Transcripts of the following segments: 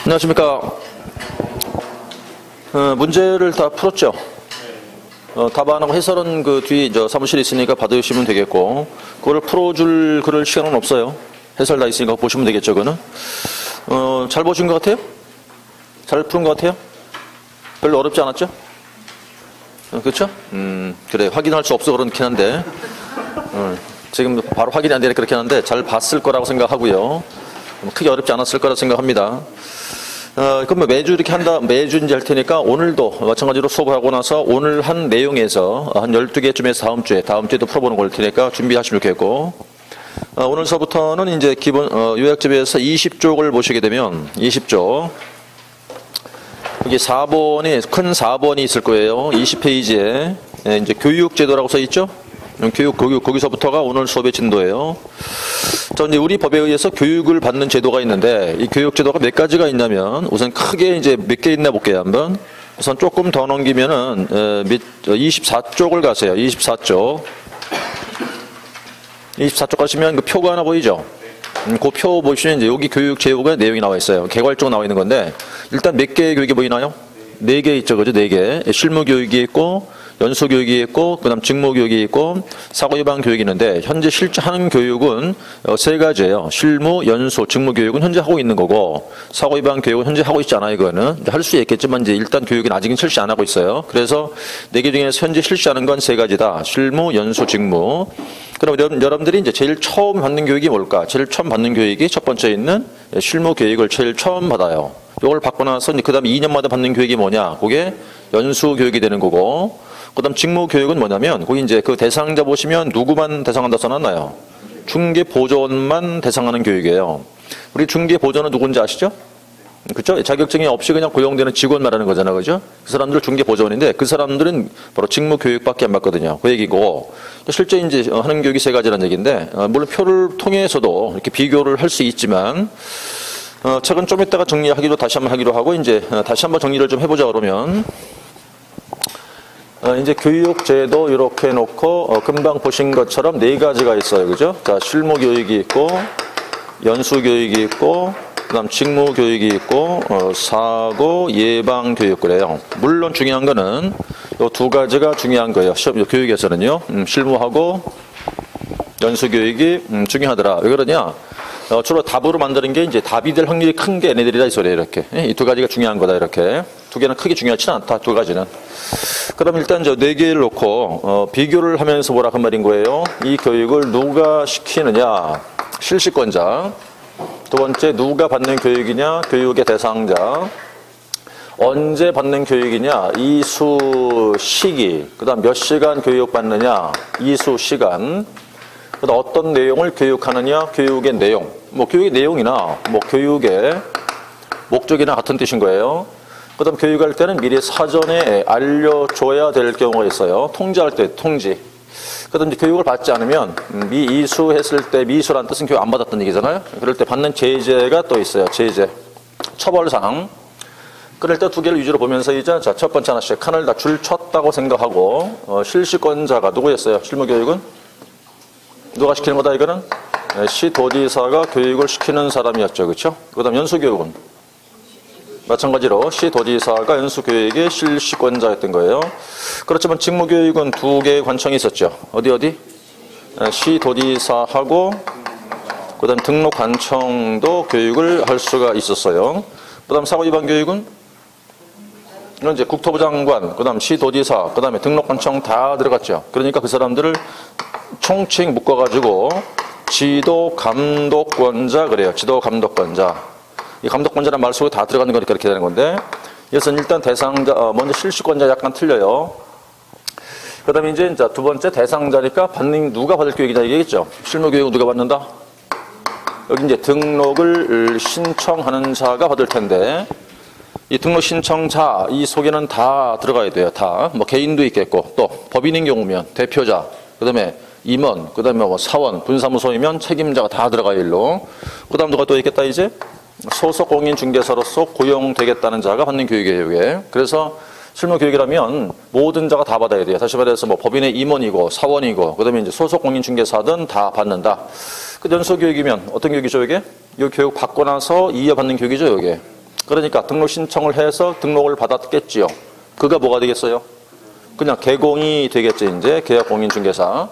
안녕하십니까. 문제를 다 풀었죠? 답안하고 해설은 그 뒤에 사무실에 있으니까 받으시면 되겠고, 그거를 풀어줄 그럴 시간은 없어요. 해설 다 있으니까 보시면 되겠죠, 그거는. 잘 보신 것 같아요? 잘 푸는 것 같아요? 별로 어렵지 않았죠? 그렇죠? 그래. 확인할 수 없어 그렇긴 한데, 지금 바로 확인이 안 되니까 그렇긴 한데, 잘 봤을 거라고 생각하고요. 크게 어렵지 않았을 거라 생각합니다. 그럼 매주 이렇게 매주 이제 할 테니까 오늘도 마찬가지로 수업을 하고 나서 오늘 한 내용에서 한 12개쯤에서 다음 주에도 풀어보는 걸 테니까 준비하시면 좋겠고, 오늘서부터는 이제 기본, 요약집에서 20쪽을 보시게 되면 20쪽. 여기 4번이, 큰 4번이 있을 거예요. 20페이지에. 이제 교육제도라고 써 있죠? 거기서부터가 오늘 수업의 진도예요. 자, 이제 우리 법에 의해서 교육을 받는 제도가 있는데, 이 교육 제도가 몇 가지가 있냐면, 우선 크게 이제 몇 개 있나 볼게요, 한번. 우선 조금 더 넘기면은, 24쪽을 가세요. 24쪽. 24쪽 가시면 그 표가 하나 보이죠? 그 표 보시면 이제 여기 교육 제도가 내용이 나와 있어요. 개괄적으로 나와 있는 건데, 일단 몇 개의 교육이 보이나요? 4개 있죠, 그죠? 4개. 실무 교육이 있고, 연수 교육이 있고, 그 다음 직무 교육이 있고, 사고 예방 교육이 있는데, 현재 실제 하는 교육은 3가지예요. 실무, 연수, 직무 교육은 현재 하고 있는 거고, 사고 예방 교육은 현재 하고 있지 않아요, 이거는. 할 수 있겠지만, 이제 일단 교육은 아직은 실시 안 하고 있어요. 그래서 4개 중에서 현재 실시하는 건 3가지다. 실무, 연수, 직무. 그럼 여러분들이 이제 제일 처음 받는 교육이 뭘까? 제일 처음 받는 교육이 첫 번째 있는 실무 교육을 제일 처음 받아요. 이걸 받고 나서, 그 다음에 2년마다 받는 교육이 뭐냐? 그게 연수 교육이 되는 거고, 그 다음 직무 교육은 뭐냐면, 거기 이제 그 대상자 보시면 누구만 대상한다 써놨나요? 중개보조원만 대상하는 교육이에요. 우리 중개보조원은 누군지 아시죠? 그쵸? 자격증이 없이 그냥 고용되는 직원 말하는 거잖아, 그죠? 그 사람들은 중개보조원인데, 그 사람들은 바로 직무 교육밖에 안 받거든요. 그 얘기고, 실제 이제 하는 교육이 3가지라는 얘기인데, 물론 표를 통해서도 이렇게 비교를 할 수 있지만, 책은 좀 이따가 정리하기로 다시 한번 하기로 하고, 이제 다시 한번 정리를 좀 해보자 그러면, 이제 교육제도 이렇게 해놓고, 금방 보신 것처럼 4가지가 있어요. 그죠? 자, 실무 교육이 있고, 연수 교육이 있고, 그 다음 직무 교육이 있고, 사고 예방 교육 그래요. 물론 중요한 거는 이 2가지가 중요한 거예요. 교육에서는요. 실무하고 연수 교육이 중요하더라. 왜 그러냐? 주로 답으로 만드는 게 이제 답이 될 확률이 큰 게 얘네들이다 이 소리예요. 이렇게. 이 2가지가 중요한 거다. 이렇게. 2개는 크게 중요하지는 않다. 2가지는. 그럼 일단 저 4개를 놓고 비교를 하면서 뭐라 한 말인 거예요. 이 교육을 누가 시키느냐. 실시권자. 2번째, 누가 받는 교육이냐? 교육의 대상자. 언제 받는 교육이냐? 이수 시기. 그 다음 몇 시간 교육받느냐? 이수 시간. 그 다음 어떤 내용을 교육하느냐? 교육의 내용. 뭐 교육의 내용이나 뭐 교육의 목적이나 같은 뜻인 거예요. 그 다음 교육할 때는 미리 사전에 알려줘야 될 경우가 있어요. 통지할 때 통지. 그 다음 교육을 받지 않으면 미이수했을 때 미이수라는 뜻은 교육 안 받았다는 얘기잖아요. 그럴 때 받는 제재가 또 있어요. 제재. 처벌상. 그럴 때 2개를 위주로 보면서 이제 자, 첫 번째 하나씩 칸을 다 줄 쳤다고 생각하고 실시권자가 누구였어요? 실무교육은? 누가 시키는 거다 이거는? 시도지사가 교육을 시키는 사람이었죠. 그렇죠? 그 다음 연수교육은? 마찬가지로 시도지사가 연수교육의 실시권자였던 거예요. 그렇지만 직무교육은 2개의 관청이 있었죠. 어디? 시도지사하고 그 다음 등록관청도 교육을 할 수가 있었어요. 그 다음 사고예방교육은 이건 이제 국토부 장관, 그 다음 시도지사, 그 다음에 등록관청 다 들어갔죠. 그러니까 그 사람들을 총칭 묶어가지고 지도감독권자 그래요. 지도감독권자. 이 감독권자라는 말 속에 다 들어가는 거니까 이렇게 되는 건데, 이것은 일단 대상자, 먼저 실시권자 약간 틀려요. 그 다음에 이제 2번째 대상자니까 누가 받을 교육이다 얘기겠죠. 실무교육은 누가 받는다? 여기 이제 등록을 신청하는 자가 받을 텐데, 이 등록 신청자, 이 속에는 다 들어가야 돼요. 다. 뭐 개인도 있겠고, 또 법인인 경우면 대표자, 그 다음에 임원, 그 다음에 뭐 사원, 분사무소이면 책임자가 다 들어가요, 일로. 그 다음 누가 또 있겠다, 이제? 소속 공인중개사로서 고용되겠다는 자가 받는 교육이에요, 이게. 그래서 실무교육이라면 모든 자가 다 받아야 돼요. 다시 말해서 뭐 법인의 임원이고 사원이고 그다음에 이제 소속 공인중개사든 다 받는다. 그 연수교육이면 어떤 교육이죠, 이게? 이 교육 받고 나서 이어받는 교육이죠, 이게. 그러니까 등록 신청을 해서 등록을 받았겠지요. 그가 뭐가 되겠어요? 그냥 개공이 되겠죠. 이제 계약공인중개사.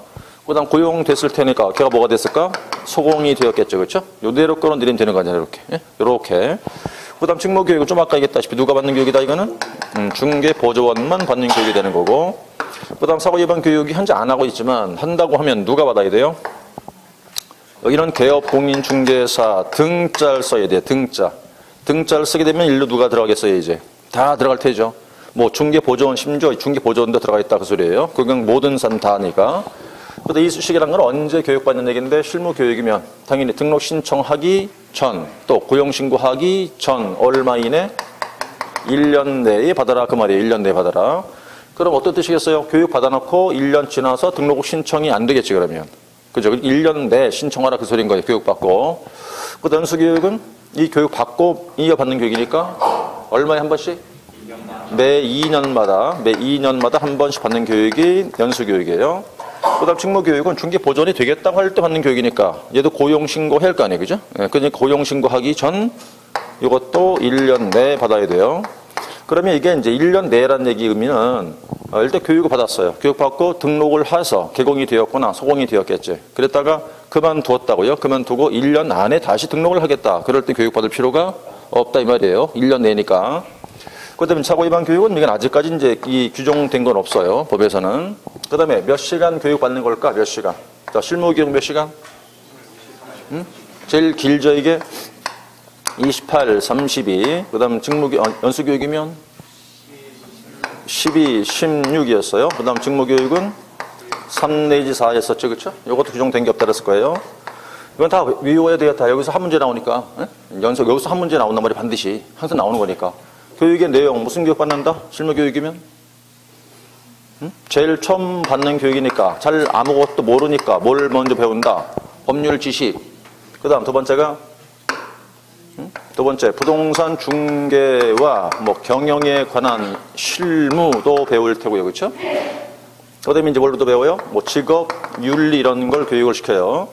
그 다음 고용됐을 테니까 걔가 뭐가 됐을까? 소공이 되었겠죠. 그렇죠? 요대로 끌어내리면 되는 거 아니야. 이렇게. 이렇게. 그 다음 직무교육은 좀 아까 얘기했다시피 누가 받는 교육이다 이거는? 중개보조원만 받는 교육이 되는 거고. 그 다음 사고위반 교육이 현재 안 하고 있지만 한다고 하면 누가 받아야 돼요? 여기는 개업공인중개사 등자를 써야 돼요. 등자. 등자를 쓰게 되면 일로 누가 들어가겠어요 이제? 다 들어갈 테죠. 뭐 중개보조원 심지어 중개보조원도 들어가 있다 그 소리예요. 그건 모든 산 다니까. 그런데 이 수식이라는 건 언제 교육받는 얘기인데 실무교육이면 당연히 등록 신청하기 전 또 고용신고하기 전 얼마 이내? 1년 내에 받아라 그 말이에요. 1년 내에 받아라. 그럼 어떤 뜻이겠어요? 교육 받아놓고 1년 지나서 등록 신청이 안 되겠지 그러면. 그죠? 1년 내에 신청하라 그 소리인 거예요. 교육받고. 그 다음 연수교육은 이 교육받고 이어받는 교육이니까 얼마에 한 번씩? 매 2년마다 한 번씩 받는 교육이 연수교육이에요. 그 다음 직무교육은 중개보조원이 되겠다고 할 때 받는 교육이니까 얘도 고용신고 해야 할 거 아니에요. 그죠? 그러니까 고용신고하기 전 이것도 1년 내에 받아야 돼요. 그러면 이게 이제 1년 내라는 얘기 의미는 일단 교육을 받았어요. 교육받고 등록을 해서 개공이 되었거나 소공이 되었겠지. 그랬다가 그만두었다고요. 그만두고 1년 안에 다시 등록을 하겠다. 그럴 때 교육받을 필요가 없다 이 말이에요. 1년 내니까. 그다음에 사고위반 교육은 이건 아직까지 이제 이 규정된 건 없어요. 법에서는. 그다음에 몇 시간 교육받는 걸까? 몇 시간? 자, 실무교육 몇 시간? 제일 길죠 이게? 28, 32. 그다음 연수교육이면 12, 16이었어요. 그다음 직무교육은 3 내지 4였었죠, 그렇죠? 이것도 규정된 게 없다 그랬을 거예요. 이건 다 외워야 되겠다. 여기서 한 문제 나오니까 여기서 한 문제 나온단 말이 반드시 항상 나오는 거니까. 교육의 내용 무슨 교육 받는다? 실무교육이면 제일 처음 받는 교육이니까 잘 아무것도 모르니까 뭘 먼저 배운다? 법률 지식. 그다음 두 번째가 두 번째 부동산 중개와 뭐 경영에 관한 실무도 배울 테고요, 그렇죠? 그다음에 이제 뭘로 배워요? 뭐 직업 윤리 이런 걸 교육을 시켜요.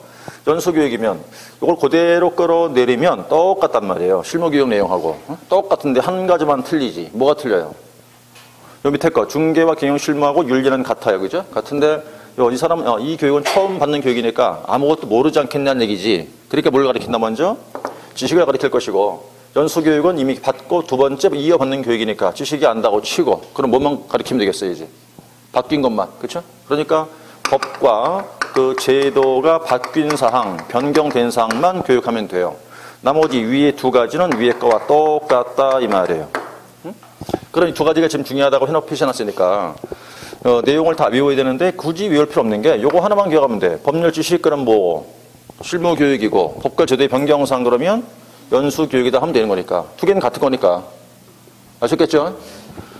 연수교육이면 이걸 그대로 끌어내리면 똑같단 말이에요. 실무교육 내용하고 똑같은데 한 가지만 틀리지. 뭐가 틀려요? 요 밑에 거 중개와 경영 실무하고 윤리는 같아요, 그죠? 같은데 이 사람 이 교육은 처음 받는 교육이니까 아무것도 모르지 않겠냐는 얘기지. 그러니까 뭘 가르친다 먼저? 지식을 가르칠 것이고 연수교육은 이미 받고 두 번째 이어받는 교육이니까 지식이 안다고 치고 그럼 뭐만 가르치면 되겠어요 이제 바뀐 것만 그렇죠? 그러니까 법과 그 제도가 바뀐 사항 변경된 사항만 교육하면 돼요. 나머지 위에 두 가지는 위에 거와 똑같다 이 말이에요. 그럼 이 두 가지가 지금 중요하다고 해놓고 표시해놨으니까 내용을 다 외워야 되는데 굳이 외울 필요 없는 게 요거 하나만 기억하면 돼. 법률 지식 그럼 뭐 실무교육이고 법과 제도의 변경사항 그러면 연수교육이다 하면 되는 거니까 두 개는 같은 거니까 아셨겠죠?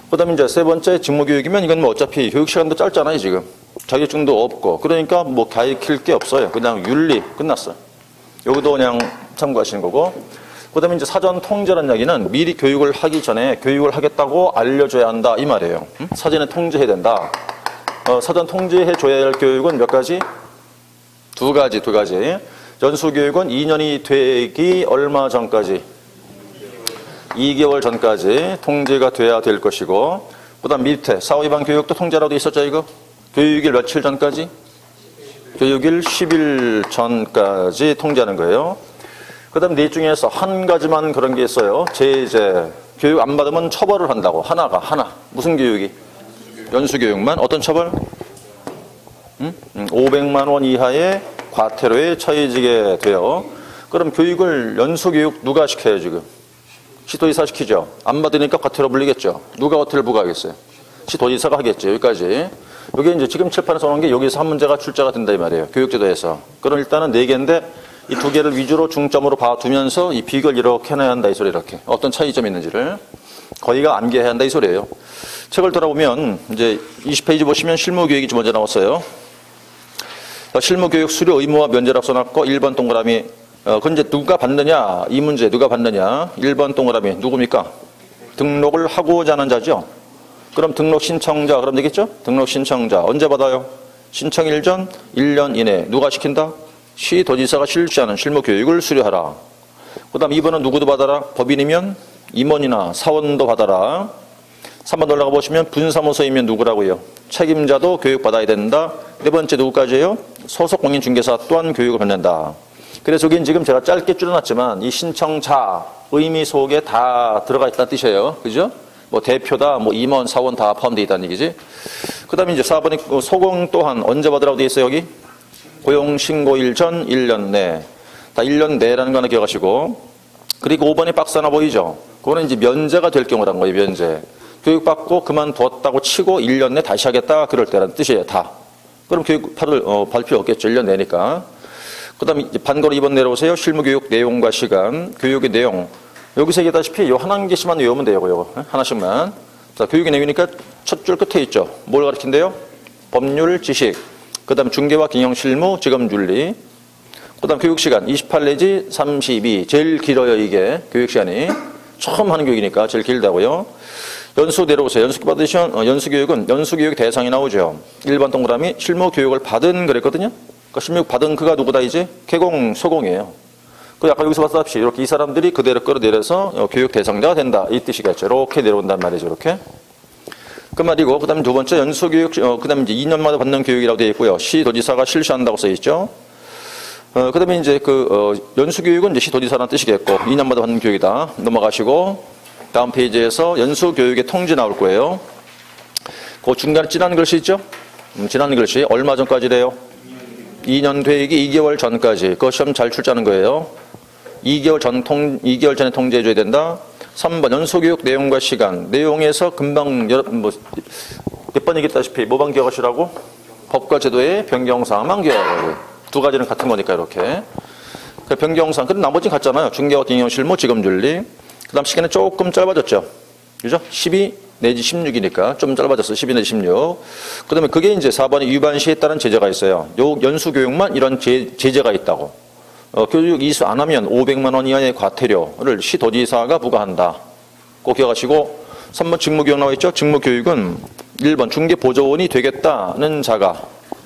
그 다음에 이제 세 번째 직무교육이면 이건 뭐 어차피 교육 시간도 짧잖아요 지금 자격증도 없고 그러니까 뭐 가르칠 게 없어요. 그냥 윤리 끝났어요. 여기도 그냥 참고하시는 거고 그 다음에 이제 사전 통제라는 이야기는 미리 교육을 하기 전에 교육을 하겠다고 알려줘야 한다 이 말이에요. 사전에 통제해야 된다. 사전 통제해줘야 할 교육은 몇 가지? 두 가지. 연수교육은 2년이 되기 얼마 전까지? 2개월 전까지 통제가 돼야 될 것이고 그 다음 밑에 사후위반 교육도 통제라고 돼 있었죠 이거? 교육일 며칠 전까지? 교육일 10일 전까지 통제하는 거예요. 그 다음 넷 중에서 한 가지만 그런 게 있어요. 제재. 교육 안 받으면 처벌을 한다고. 하나. 무슨 교육이? 연수교육만. 어떤 처벌? 500만 원 이하의 과태료에 처해지게 돼요. 그럼 교육을 연수교육 누가 시켜요 지금? 시도지사 시키죠. 안 받으니까 과태료 물리겠죠. 누가 과태료 부과하겠어요? 시도지사가 하겠죠. 여기까지. 이게 이제 지금 칠판에 써놓은 게 여기서 한 문제가 출제가 된다 이 말이에요. 교육제도에서. 그럼 일단은 4개인데 이 두 개를 위주로 중점으로 봐두면서 이 비교를 이렇게 해놔야 한다 이 소리 이렇게. 어떤 차이점이 있는지를 거의가 암기해야 한다 이 소리예요. 책을 돌아보면 이제 20페이지 보시면 실무교육이 먼저 나왔어요. 실무교육 수료 의무와 면제라고 써놨고 1번 동그라미 그건 이제 누가 받느냐 이 문제 누가 받느냐 1번 동그라미 누굽니까? 등록을 하고자 하는 자죠. 그럼 등록 신청자 그럼 되겠죠? 등록 신청자 언제 받아요? 신청일 전 1년 이내 누가 시킨다? 시도지사가 실시하는 실무교육을 수료하라. 그 다음 2번은 누구도 받아라? 법인이면 임원이나 사원도 받아라. 3번 올라가 보시면 분사무소이면 누구라고요? 책임자도 교육받아야 된다. 네 번째 누구까지예요? 소속 공인중개사 또한 교육을 받는다. 그래서 여긴 지금 제가 짧게 줄여놨지만 이 신청자 의미 속에 다 들어가 있다는 뜻이에요. 그죠? 뭐 대표다, 뭐 임원, 사원 다 포함되어 있다는 얘기지. 그 다음에 이제 4번에 소공 또한 언제 받으라고 되어 있어요, 여기? 고용신고일 전 1년 내. 다 1년 내라는 거 하나 기억하시고. 그리고 5번에 박스 하나 보이죠? 그거는 이제 면제가 될 경우란 거예요, 면제. 교육받고 그만뒀다고 치고 1년 내 다시 하겠다, 그럴 때라는 뜻이에요, 다. 그럼 교육 받을 필요 없겠죠, 1년 내니까. 그 다음에 반거로 2번 내려오세요. 실무교육 내용과 시간, 교육의 내용. 여기서 얘기하다시피 요 한 개씩만 외우면 돼요, 요거. 하나씩만. 자, 교육의 내용이니까 첫 줄 끝에 있죠. 뭘 가르친대요? 법률, 지식. 그 다음 중개와 경영 실무, 직업 윤리. 그 다음 교육 시간 28 내지 32. 제일 길어요, 이게. 교육 시간이. 처음 하는 교육이니까 제일 길다고요. 연수 내려오세요. 연수 받으시면 연수교육은 연수교육 대상이 나오죠. 1번 동그라미 실무교육을 받은 그랬거든요. 그러니까 실무교육 받은 그가 누구다 이제? 개공, 소공이에요. 그 아까 여기서 봤다시피 이렇게 이 사람들이 그대로 끌어내려서 교육 대상자가 된다. 이 뜻이겠죠. 이렇게 내려온단 말이죠. 이렇게. 그 말이고 그 다음에 두 번째 연수교육, 그 다음에 이제 2년마다 받는 교육이라고 되어 있고요. 시도지사가 실시한다고 써 있죠. 그 다음에 이제 연수교육은 이제 시도지사라는 뜻이겠고 2년마다 받는 교육이다. 넘어가시고 다음 페이지에서 연수교육의 통지 나올 거예요. 그 중간에 진한 글씨 있죠? 진한 글씨 얼마 전까지래요? 2년 되기 2개월 전까지. 그거 시험 잘 출제하는 거예요. 2개월 전에 통지해줘야 된다. 3번 연수교육 내용과 시간. 내용에서 금방 몇 번 얘기했다시피 뭐만 기억하시라고? 법과 제도의 변경사항만 기억하고. 두 가지는 같은 거니까 이렇게. 그 변경사항. 근데 나머지는 같잖아요. 중개와 경영 실무, 직업 윤리. 그 다음 시간은 조금 짧아졌죠. 그죠? 12 내지 16이니까 좀 짧아졌어. 12 내지 16. 그 다음에 그게 이제 4번에 위반 시에 따른 제재가 있어요. 요 연수교육만 이런 제재가 있다고. 교육 이수 안 하면 500만 원 이하의 과태료를 시도지사가 부과한다. 꼭 기억하시고 3번 직무교육 나와 있죠. 직무교육은 1번 중개보조원이 되겠다는 자가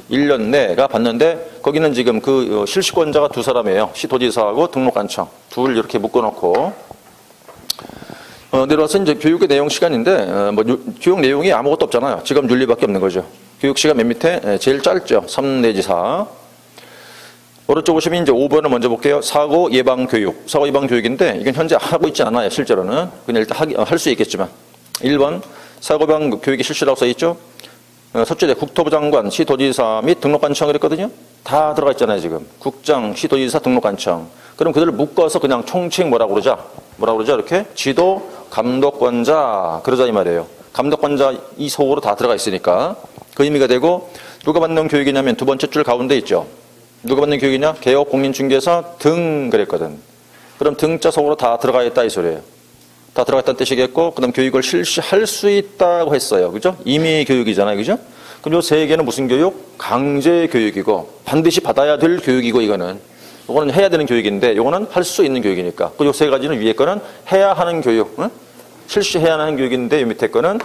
1년 내가 받는데 거기는 지금 그 실시권자가 두 사람이에요. 시도지사하고 등록관청. 둘 이렇게 묶어놓고 내려와서 이제 교육의 내용 시간인데, 교육 내용이 아무것도 없잖아요. 직업 윤리밖에 없는 거죠. 교육 시간 맨 밑에 제일 짧죠. 3 내지 4. 오른쪽 보시면 이제 5번을 먼저 볼게요. 사고 예방 교육. 사고 예방 교육인데, 이건 현재 하고 있지 않아요. 실제로는. 그냥 일단 할 수 있겠지만. 1번, 사고 예방 교육이 실시라고 써있죠. 첫째, 국토부 장관, 시도지사 및 등록관청 그랬거든요. 다 들어가 있잖아요, 지금. 국장, 시도지사, 등록관청. 그럼 그들을 묶어서 그냥 총칭 뭐라고 그러죠? 이렇게? 지도, 감독권자, 그러자 이 말이에요. 감독권자 이 속으로 다 들어가 있으니까. 그 의미가 되고, 누가 받는 교육이냐면 두 번째 줄 가운데 있죠. 누가 받는 교육이냐? 개업, 공인중개사 등 그랬거든. 그럼 등자 속으로 다 들어가 있다 이 소리예요. 다 들어가 있다는 뜻이겠고, 그 다음 교육을 실시할 수 있다고 했어요. 그죠? 임의 교육이잖아요. 그죠? 그럼 요 세 개는 무슨 교육? 강제 교육이고, 반드시 받아야 될 교육이고, 이거는. 이거는 해야 되는 교육인데, 이거는 할 수 있는 교육이니까. 그 요 세 가지는 위에 거는 해야 하는 교육, 응? 실시해야 하는 교육인데, 요 밑에 거는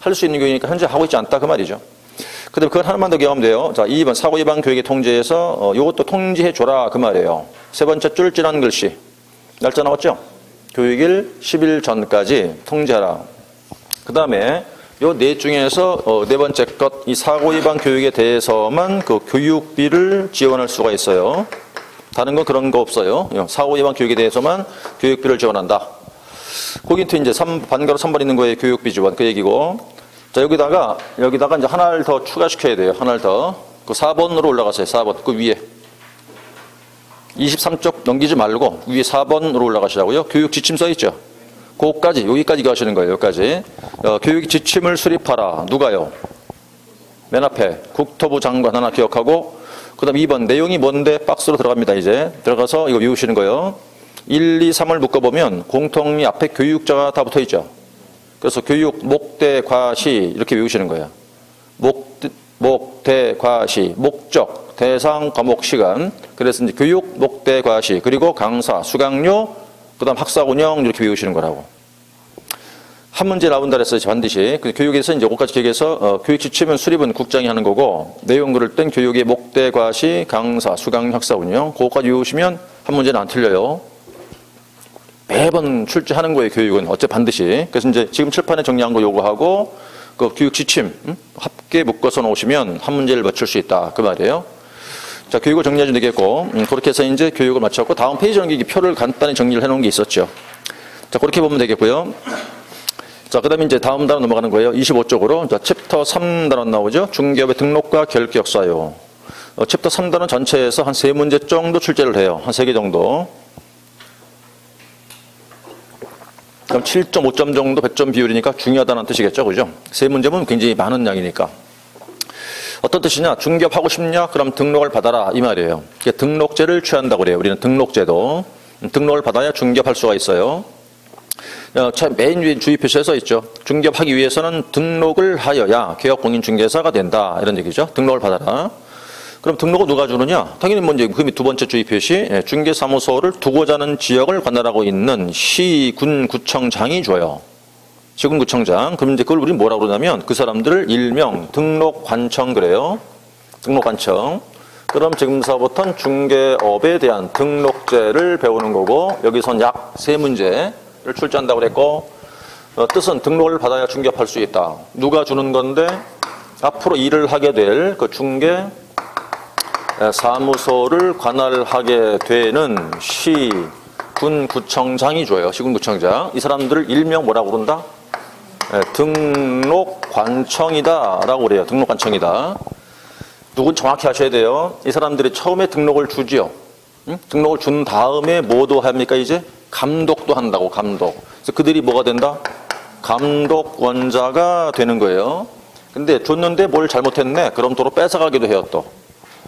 할 수 있는 교육이니까 현재 하고 있지 않다 그 말이죠. 그 다음에 그걸 하나만 더 기억하면 돼요. 자, 2번 사고 예방 교육의 통제에서 요것도 통지해줘라 그 말이에요. 세 번째 줄 진한 글씨. 날짜 나왔죠? 교육일 10일 전까지 통제하라. 그 다음에 요 넷 중에서 네 번째 것, 이 사고 예방 교육에 대해서만 그 교육비를 지원할 수가 있어요. 다른 건 그런 거 없어요. 사고 예방 교육에 대해서만 교육비를 지원한다. 거기 이제 반가로 3번 있는 거에 교육비 지원 그 얘기고. 자, 여기다가 이제 하나를 더 추가시켜야 돼요. 하나를 더. 그 4번으로 올라가세요. 4번. 그 위에. 23쪽 넘기지 말고 위에 4번으로 올라가시라고요. 교육 지침 써 있죠. 그거까지, 여기까지 가시는 거예요. 여기까지. 교육 지침을 수립하라. 누가요? 맨 앞에 국토부 장관 하나 기억하고, 그 다음 2번 내용이 뭔데 박스로 들어갑니다. 이제 들어가서 이거 외우시는 거예요. 1, 2, 3을 묶어보면 공통이 앞에 교육자가 다 붙어 있죠. 그래서 교육, 목대, 과시 이렇게 외우시는 거예요. 목대, 과시, 목적, 대상, 과목, 시간. 그래서 이제 교육, 목대, 과시, 그리고 강사, 수강료, 그 다음 학사 운영 이렇게 외우시는 거라고. 한 문제 나온다 그랬어요. 반드시. 교육에서 이제 요거까지 기억해서 교육 지침은 수립은 국장이 하는 거고, 내용 그럴 땐 교육의 목대, 과시, 강사, 수강, 학사 운영 그거까지 외우시면 한 문제는 안 틀려요. 매번 출제하는 거예요, 교육은. 어째 반드시. 그래서 이제 지금 칠판에 정리한 거 요구하고, 그 교육 지침, 합계 묶어서 놓으시면 한 문제를 맞출 수 있다. 그 말이에요. 자, 교육을 정리해주면 되겠고, 그렇게 해서 이제 교육을 마쳤고, 다음 페이지 넘기기 표를 간단히 정리를 해놓은 게 있었죠. 자, 그렇게 보면 되겠고요. 자, 그 다음에 이제 다음 단원 넘어가는 거예요. 25쪽으로. 자, 챕터 3단원 나오죠. 중개업의 등록과 결격 사유. 챕터 3단원 전체에서 한 3문제 정도 출제를 해요. 한 3개 정도. 그럼 7.5점 정도 100점 비율이니까 중요하다는 뜻이겠죠. 그죠? 3문제면 굉장히 많은 양이니까. 어떤 뜻이냐? 중개업 하고 싶냐? 그럼 등록을 받아라. 이 말이에요. 등록제를 취한다고 그래요. 우리는 등록제도. 등록을 받아야 중개업 할 수가 있어요. 맨 위에 주의 표시에 써 있죠. 중개업 하기 위해서는 등록을 하여야 개업공인중개사가 된다. 이런 얘기죠. 등록을 받아라. 그럼 등록을 누가 주느냐? 당연히 먼저 그 두 번째 주의 표시, 중개사무소를 두고자 하는 지역을 관할하고 있는 시, 군, 구청장이 줘요. 시군 구청장. 그럼 이제 그걸 우리는 뭐라고 그러냐면 그 사람들을 일명 등록관청 그래요. 등록관청. 그럼 지금서부터는 중개업에 대한 등록제를 배우는 거고, 여기선 약 3문제를 출제한다고 그랬고, 뜻은 등록을 받아야 중개업할 수 있다. 누가 주는 건데 앞으로 일을 하게 될 그 중개 사무소를 관할하게 되는 시, 군, 구청장이 줘요. 시군구청장. 이 사람들을 일명 뭐라고 그런다? 등록관청이다 라고 그래요. 등록관청이다. 누군 정확히 하셔야 돼요. 이 사람들이 처음에 등록을 주지요. 응? 등록을 준 다음에 뭐도 합니까? 이제 감독도 한다고. 감독. 그래서 그들이 뭐가 된다? 감독권자가 되는 거예요. 근데 줬는데 뭘 잘못했네? 그럼 도로 뺏어가기도 해요 또.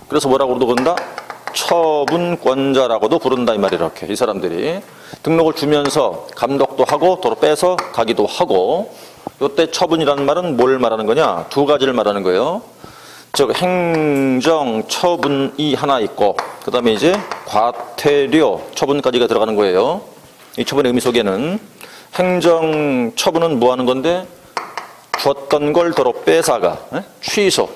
그래서 뭐라고도 부른다? 처분권자라고도 부른다 이 말이에요. 이렇게 이 사람들이 등록을 주면서 감독도 하고 도로 뺏어 가기도 하고, 이때 처분이라는 말은 뭘 말하는 거냐? 두 가지를 말하는 거예요. 즉 행정 처분이 하나 있고, 그 다음에 이제 과태료 처분까지가 들어가는 거예요. 이 처분의 의미 속에는 행정 처분은 뭐 하는 건데, 줬던 걸 도로 뺏어가 취소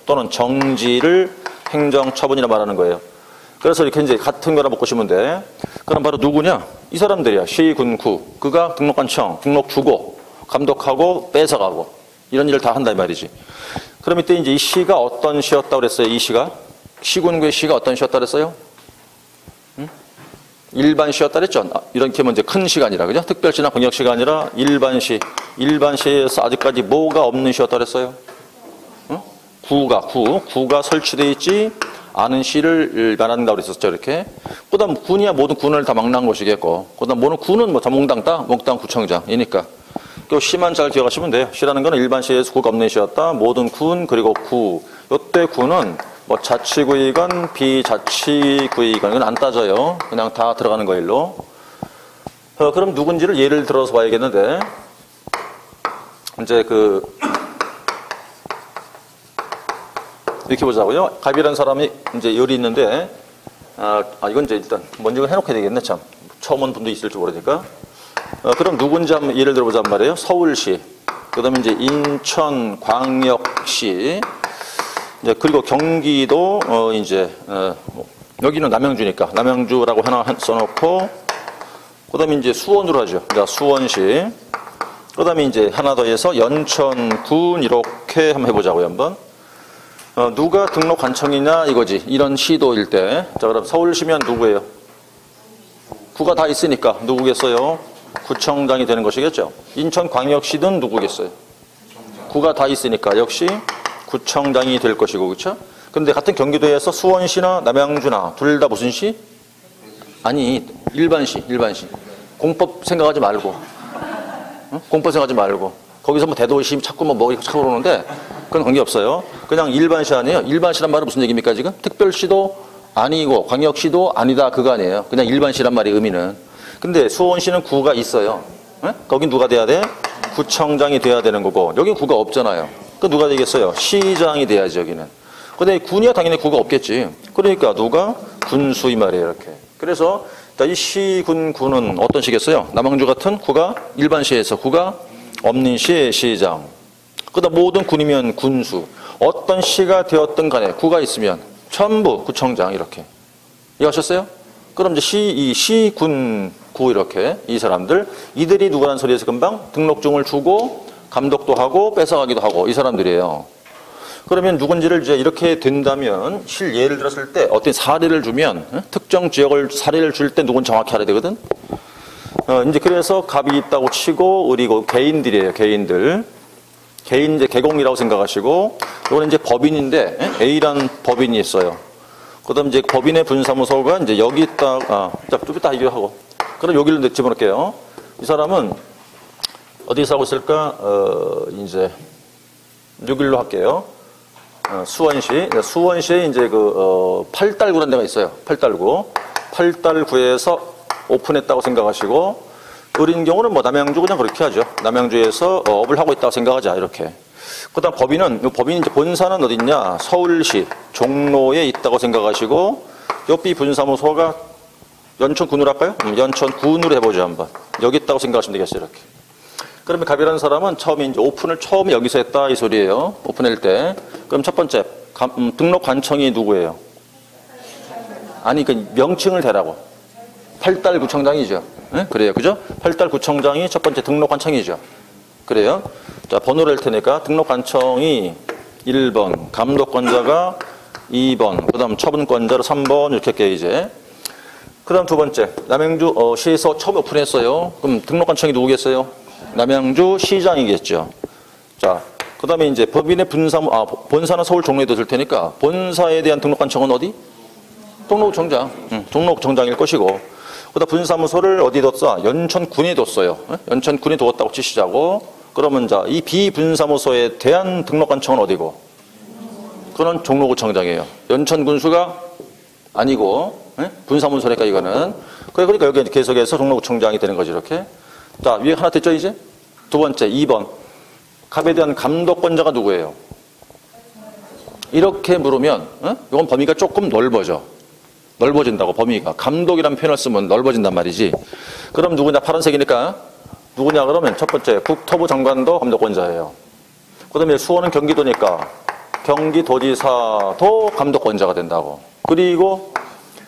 또는 정지를 행정처분이라 말하는 거예요. 그래서 이렇게 이제 같은 거라 보시면 돼. 그럼 바로 누구냐? 이 사람들이야. 시, 군, 구. 그가 등록관청, 등록 주고, 감독하고, 뺏어가고. 이런 일을 다 한다 이 말이지. 그럼 이때 이제 이 시가 어떤 시였다고 그랬어요? 이 시가? 시군구의 시가 어떤 시였다고 그랬어요? 응? 일반 시였다 그랬죠? 이렇게 먼저 큰 시가 아니라, 그죠? 특별시나 광역시가 아니라 일반 시. 일반 시에서 아직까지 뭐가 없는 시였다고 그랬어요? 구가 설치되어 있지 않은 시를 말한다고 그랬었죠, 이렇게. 그 다음 군이야 모든 군을 다 막는 것이겠고, 그 다음 뭐는 군은 뭐 다 몽땅 구청장이니까. 그 시만 잘 기억하시면 돼요. 시라는 거는 일반 시에서 구가 없는 시였다. 모든 군, 그리고 구. 요때 구는 뭐 자치구이건 비자치구이건 이건 안 따져요. 그냥 다 들어가는 거 일로. 그럼 누군지를 예를 들어서 봐야겠는데, 이제 이렇게 보자고요. 갑이라는 사람이 이제 열이 있는데, 이건 이제 일단 먼저 해놓게 되겠네, 참. 처음 온 분도 있을지 모르니까. 그럼 누군지 한번 예를 들어보자 말이에요. 서울시, 그 다음에 이제 인천광역시, 이제 그리고 경기도, 여기는 남양주니까, 남양주라고 하나 써놓고, 그 다음에 이제 수원으로 하죠. 그러니까 수원시, 그 다음에 이제 하나 더 해서 연천군, 이렇게 한번 해보자고요, 한번. 누가 등록관청이냐 이거지. 이런 시도일 때. 자, 그럼 서울시면 누구예요? 구가 다 있으니까 누구겠어요? 구청장이 되는 것이겠죠. 인천광역시든 누구겠어요? 구가 다 있으니까 역시 구청장이 될 것이고, 그렇죠? 근데 같은 경기도에서 수원시나 남양주나 둘 다 무슨 시? 아니, 일반시. 공법 생각하지 말고. 응? 공법 생각하지 말고. 거기서 뭐 대도시 자꾸 뭐 먹이 자꾸 그러는데 그건 관계없어요. 그냥 일반시 아니에요. 일반시란 말은 무슨 얘기입니까 지금? 특별시도 아니고 광역시도 아니다 그거 아니에요. 그냥 일반시란 말이 의미는. 근데 수원시는 구가 있어요. 네? 거긴 누가 돼야 돼? 구청장이 돼야 되는 거고, 여긴 구가 없잖아요. 그 누가 되겠어요? 시장이 돼야지 여기는. 근데 군이야 당연히 구가 없겠지. 그러니까 누가? 군수 이 말이에요 이렇게. 그래서 이 시, 군, 구는 어떤 시겠어요? 남양주 같은 구가 일반시에서 구가 없는 시의 시장. 그다음 모든 군이면 군수. 어떤 시가 되었든 간에 구가 있으면 전부 구청장 이렇게. 이해하셨어요? 그럼 이제 시, 군, 구 이렇게 이 사람들 이들이 누구라는 소리에서 금방 등록증을 주고 감독도 하고 뺏어가기도 하고 이 사람들이에요. 그러면 누군지를 이제 이렇게 된다면 예를 들었을 때 어떤 사례를 주면 특정 지역을 사례를 줄 때 누군 정확히 알아야 되거든. 이제 그래서 갑이 있다고 치고 을이고 개인들이에요. 개인들. 개인 이제 개공이라고 생각하시고 이거는 이제 법인인데 A라는 법인이 있어요. 그다음 이제 법인의 분사무소가 이제 여기 있다. 좀 이따 얘기하고. 그럼 여기를 집어넣을게요. 이 사람은 어디서 하고 있을까? 이제 여기로 할게요. 수원시. 수원시에 이제 팔달구라는 데가 있어요. 팔달구. 팔달구에서 오픈했다고 생각하시고, 을인 경우는 뭐 남양주 그냥 그렇게 하죠. 남양주에서 업을 하고 있다고 생각하자, 이렇게. 그 다음 법인이 이제 본사는 어디 있냐? 서울시, 종로에 있다고 생각하시고, 옆이 분사무소가 연천군으로 할까요? 연천군으로 해보죠, 한번. 여기 있다고 생각하시면 되겠어요, 이렇게. 그러면 갑이라는 사람은 처음에 이제 오픈을 처음에 여기서 했다, 이 소리예요. 오픈할 때. 그럼 첫 번째, 등록 관청이 누구예요? 아니, 그 명칭을 대라고. 팔달구청장이죠. 네? 그래요. 그죠? 팔달구청장이 첫 번째 등록관청이죠. 그래요. 자, 번호를 할 테니까 등록관청이 1번, 감독권자가 2번, 그 다음 처분권자로 3번 이렇게 할게요, 이제. 그 다음 두 번째, 남양주 시에서 처음 오픈했어요. 그럼 등록관청이 누구겠어요? 남양주 시장이겠죠. 자, 그 다음에 이제 법인의 본사는 서울 종로에 뒀을 테니까 본사에 대한 등록관청은 어디? 종로구청장. 종로구청장일 것이고. 그다음 분사무소를 어디 뒀어? 연천군에 뒀어요. 연천군에 두었다고 치시자고. 그러면 자, 이 비분사무소에 대한 등록관청은 어디고? 그건 종로구청장이에요. 연천군수가 아니고 분사무소니까 이거는. 그러니까 여기 계속해서 종로구청장이 되는 거죠, 이렇게. 자, 위에 하나 됐죠, 이제? 두 번째, 2번. 갑에 대한 감독권자가 누구예요? 이렇게 물으면 이건 범위가 조금 넓어진다고, 범위가. 감독이라는 표현을 쓰면 넓어진단 말이지. 그럼 누구냐? 파란색이니까 누구냐 그러면 첫 번째 국토부 장관도 감독권자예요. 그 다음에 수원은 경기도니까 경기도지사도 감독권자가 된다고. 그리고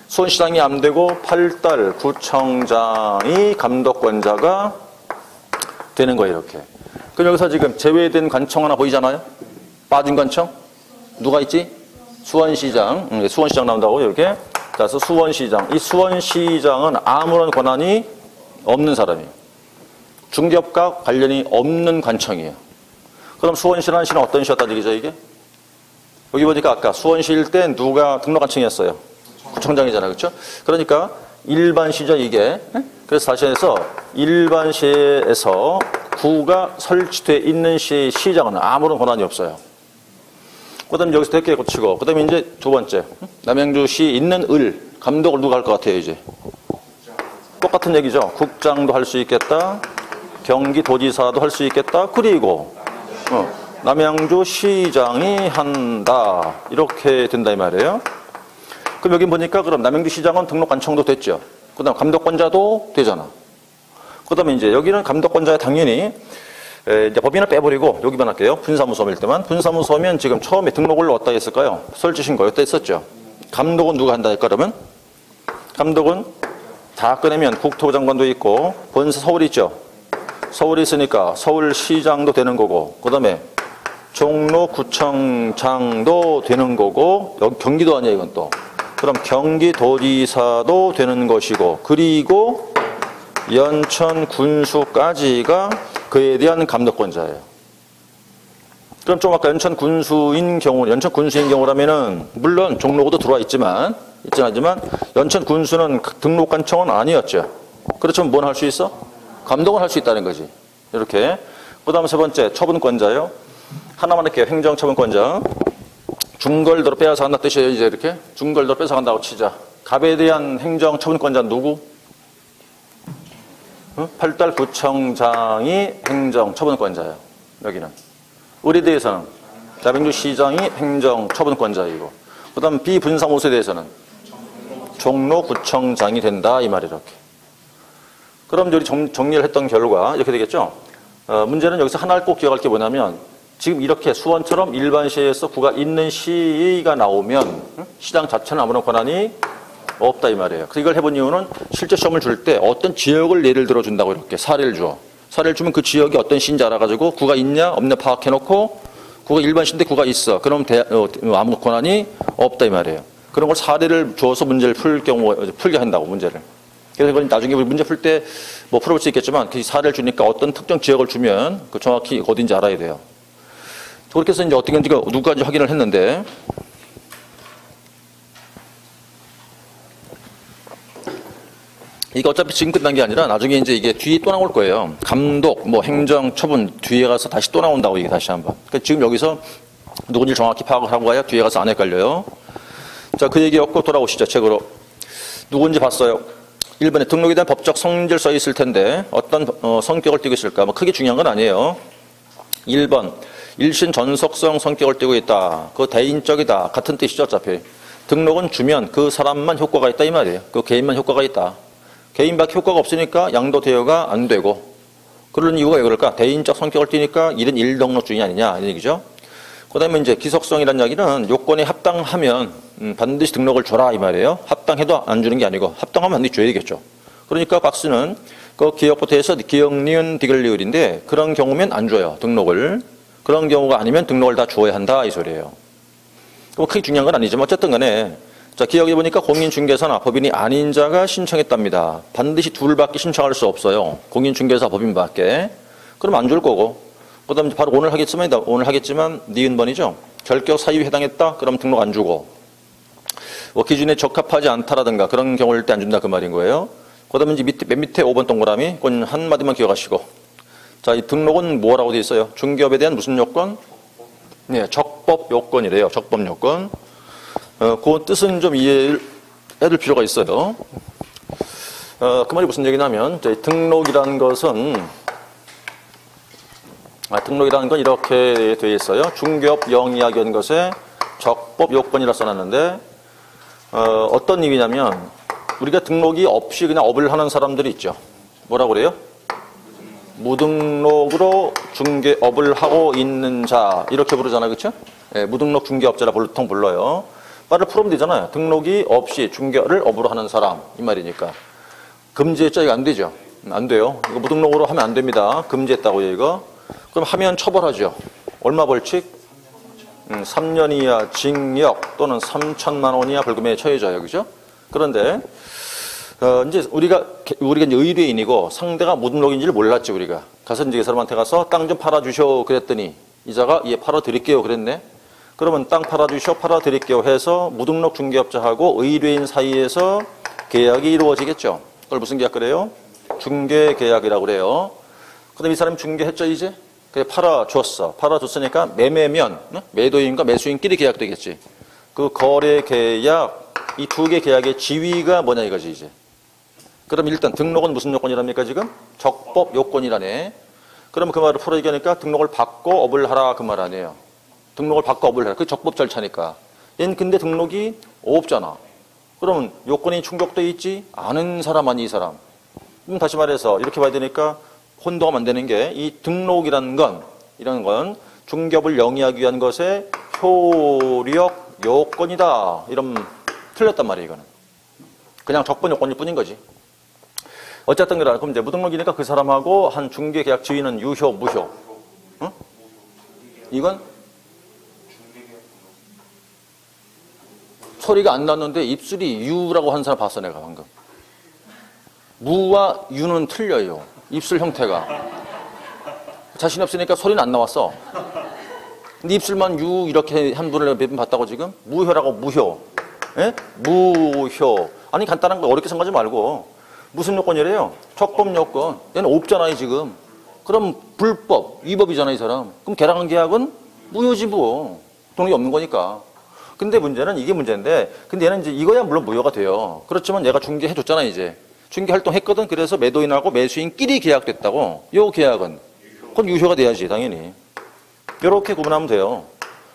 수원시장이 안 되고 팔달구청장이 감독권자가 되는 거예요, 이렇게. 그럼 여기서 지금 제외된 관청 하나 보이잖아요? 빠진 관청? 누가 있지? 수원시장. 수원시장 나온다고, 이렇게. 그래서 수원시장. 이 수원시장은 아무런 권한이 없는 사람이에요. 중개업과 관련이 없는 관청이에요. 그럼 수원시라는 시는 어떤 시였다는 얘기죠, 이게? 여기 보니까 아까 수원시일 때 누가 등록관청이었어요? 구청장이잖아요, 그렇죠? 그러니까 일반시죠, 이게. 그래서 다시 해서 일반시에서 구가 설치되어 있는 시의 시장은 아무런 권한이 없어요. 그 다음에 여기서 대개 고치고, 그 다음에 이제 두 번째, 남양주시 있는 감독을 누가 할 것 같아요, 이제? 똑같은 얘기죠. 국장도 할 수 있겠다, 경기도지사도 할 수 있겠다, 그리고 남양주시장이 한다. 이렇게 된다, 이 말이에요. 그럼 여기 보니까 그럼 남양주시장은 등록관청도 됐죠. 그 다음 감독권자도 되잖아. 그 다음에 이제 여기는 감독권자에 당연히 이제 법인을 빼버리고 여기만 할게요. 분사무소일 때만. 분사무소면 지금 처음에 등록을 어디다 했을까요? 설치신거 여기다 했었죠. 감독은 누가 한다 할까 그러면? 감독은 다 꺼내면 국토부 장관도 있고 본사 서울이 있죠. 서울이 있으니까 서울시장도 되는 거고, 그 다음에 종로구청장도 되는 거고, 여기 경기도 아니야 이건 또. 그럼 경기도지사도 되는 것이고, 그리고 연천군수까지가 그에 대한 감독권자예요. 그럼 좀 아까 연천군수인 경우라면은 물론 종로구도 들어와 있지만 연천군수는 등록관청은 아니었죠. 그렇지만 뭘 할 수 있어? 감독을 할 수 있다는 거지. 이렇게. 그 다음 세 번째 처분권자요. 하나만 할게요. 행정처분권자. 중걸도로 빼앗아 간다 뜻이에요. 이제 이렇게 중걸도로 뺏어 간다고 치자. 갑에 대한 행정처분권자는 누구? 팔달구청장이 행정처분권자예요. 여기는. 을에 대해서는 남양주시장이 행정처분권자이고, 그 다음 비분사무소에 대해서는 종로구청장이 된다, 이 말이 이렇게. 그럼 여기 정리를 했던 결과 이렇게 되겠죠. 문제는 여기서 하나를 꼭 기억할 게 뭐냐면, 지금 이렇게 수원처럼 일반시에서 구가 있는 시가 나오면 시장 자체는 아무런 권한이 없다 이 말이에요. 그래서 이걸 해본 이유는 실제 시험을 줄 때 어떤 지역을 예를 들어 준다고 이렇게 사례를 줘. 사례를 주면 그 지역이 어떤 시인지 알아가지고 구가 있냐 없냐 파악해놓고 구가 일반 시인데 구가 있어. 그럼 아무 권한이 없다 이 말이에요. 그런 걸 사례를 줘서 문제를 풀게 한다고 문제를. 그래서 이건 나중에 우리 문제 풀 때 뭐 풀어볼 수 있겠지만 그 사례를 주니까 어떤 특정 지역을 주면 그 정확히 어딘지 알아야 돼요. 그렇게 해서 이제 어떻게 누구까지 확인을 했는데 이게 어차피 지금 끝난 게 아니라 나중에 이제 이게 뒤에 또 나올 거예요. 감독, 뭐 행정, 처분 뒤에 가서 다시 또 나온다고 이게 다시 한번. 그러니까 지금 여기서 누군지 정확히 파악을 하고 가야 뒤에 가서 안 헷갈려요. 자, 그 얘기였고 돌아오시죠. 책으로. 누군지 봤어요. 1번에 등록에 대한 법적 성질 써 있을 텐데 어떤 성격을 띠고 있을까? 뭐 크게 중요한 건 아니에요. 1번. 일신 전속성 성격을 띠고 있다. 그거 대인적이다. 같은 뜻이죠, 어차피. 등록은 주면 그 사람만 효과가 있다 이 말이에요. 그 개인만 효과가 있다. 개인밖에 효과가 없으니까 양도 대여가 안 되고. 그런 이유가 왜 그럴까? 대인적 성격을 띠니까 일은 일등록주의 아니냐 이런 얘기죠. 그 다음에 이제 기속성이라는 이야기는 요건이 합당하면 반드시 등록을 줘라 이 말이에요. 합당해도 안 주는 게 아니고 합당하면 반드시 줘야 되겠죠. 그러니까 박스는 그 기억부터 해서 기억, 니은, 디귿, 리을인데 그런 경우면 안 줘요. 등록을. 그런 경우가 아니면 등록을 다 줘야 한다 이 소리예요. 뭐 크게 중요한 건 아니지만 어쨌든 간에 자, 기억해 보니까 공인중개사나 법인이 아닌 자가 신청했답니다. 반드시 둘밖에 신청할 수 없어요. 공인중개사, 법인밖에. 그럼 안 줄 거고. 그 다음에 바로 오늘 하겠지만 니은번이죠. 결격 사유에 해당했다? 그럼 등록 안 주고. 뭐 기준에 적합하지 않다라든가 그런 경우일 때 안 준다 그 말인 거예요. 그 다음에 이제 맨 밑에 5번 동그라미 그건 한마디만 기억하시고. 자, 이 등록은 뭐라고 되어 있어요? 중개업에 대한 무슨 요건? 네, 적법 요건이래요. 적법 요건. 그 뜻은 좀 이해해둘 필요가 있어요. 그 말이 무슨 얘기냐면 등록이라는 것은 등록이라는 건 이렇게 되어 있어요. 중개업 영위하기 한 것에 적법 요건이라 써놨는데 어떤 의미냐면 우리가 등록이 없이 그냥 업을 하는 사람들이 있죠. 뭐라고 그래요? 무등록으로 중개업을 하고 있는 자 이렇게 부르잖아요. 그렇죠? 네, 무등록 중개업자라 보통 불러요. 말을 풀으면 되잖아요. 등록이 없이 중개를 업으로 하는 사람 이 말이니까. 금지했죠? 이거 안 되죠? 안 돼요. 이거 무등록으로 하면 안 됩니다. 금지했다고요 이거. 그럼 하면 처벌하죠. 얼마 벌칙? 3년 이하 징역 또는 3천만 원 이하 벌금에 처해져요. 그죠? 그런데 이제 우리가 이제 의뢰인이고 상대가 무등록인지를 몰랐지 우리가. 가서 이제 그 사람한테 가서 땅 좀 팔아주셔 그랬더니 이자가 예 팔아드릴게요 그랬네. 그러면 땅 팔아주셔 팔아드릴게요 해서 무등록 중개업자하고 의뢰인 사이에서 계약이 이루어지겠죠. 그걸 무슨 계약 그래요? 중개계약이라고 그래요. 그 다음에 이 사람이 중개했죠 이제? 그래 팔아줬어. 팔아줬으니까 매매면 매도인과 매수인끼리 계약되겠지. 그 거래 계약 이 두 개 계약의 지위가 뭐냐 이거지 이제. 그럼 일단 등록은 무슨 요건이랍니까 지금? 적법 요건이라네. 그러면 그 말을 풀어 얘기하니까 등록을 받고 업을 하라 그 말 아니에요. 등록을 받고 업을 해라. 그게 적법 절차니까. 얘는 근데 등록이 없잖아. 그러면 요건이 충족되어 있지 않은 사람 아니 이 사람. 그럼 다시 말해서 이렇게 봐야 되니까 혼동하면 안 되는 게 이 등록이라는 건 이런 건 중개업을 영위하기 위한 것의 효력 요건이다. 이런 틀렸단 말이에요 이거는. 그냥 적법 요건일 뿐인 거지. 어쨌든 그래. 그럼 이제 무등록이니까 그 사람하고 한 중개계약 지위는 유효 무효. 응? 이건 소리가 안 났는데 입술이 유라고 한 사람 봤어 내가 방금. 무와 유는 틀려요. 입술 형태가. 자신이 없으니까 소리는 안 나왔어. 근데 입술만 유 이렇게 한 분을 몇 번 봤다고 지금? 무효라고 무효. 예? 무효. 아니 간단한 거 어렵게 생각하지 말고 무슨 요건이래요? 적법 요건. 얘는 없잖아요 지금. 그럼 불법, 위법이잖아 이 사람. 그럼 걔랑 계약은 무효지 뭐. 돈이 없는 거니까. 근데 문제는 이게 문제인데 근데 얘는 이제 이거야 물론 무효가 돼요. 그렇지만 얘가 중개해줬잖아 이제. 중개 활동했거든. 그래서 매도인하고 매수인끼리 계약됐다고. 요 계약은 그건 유효가 돼야지 당연히. 이렇게 구분하면 돼요.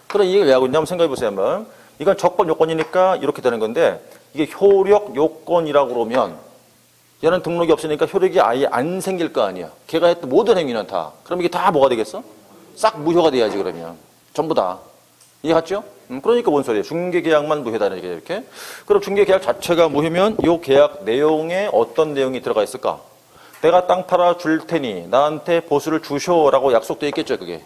그럼 이게 왜 하고 있냐 한번 생각해 보세요 한번. 이건 적법 요건이니까 이렇게 되는 건데 이게 효력 요건이라고 그러면 얘는 등록이 없으니까 효력이 아예 안 생길 거 아니야. 걔가 했던 모든 행위는 다. 그럼 이게 다 뭐가 되겠어? 싹 무효가 돼야지 그러면. 전부 다. 이해 갔죠? 그러니까 뭔 소리예요? 중개계약만 무효다 이렇게. 그럼 중개계약 자체가 무효면 이 계약 내용에 어떤 내용이 들어가 있을까? 내가 땅 팔아 줄 테니 나한테 보수를 주쇼라고 약속돼 있겠죠, 그게.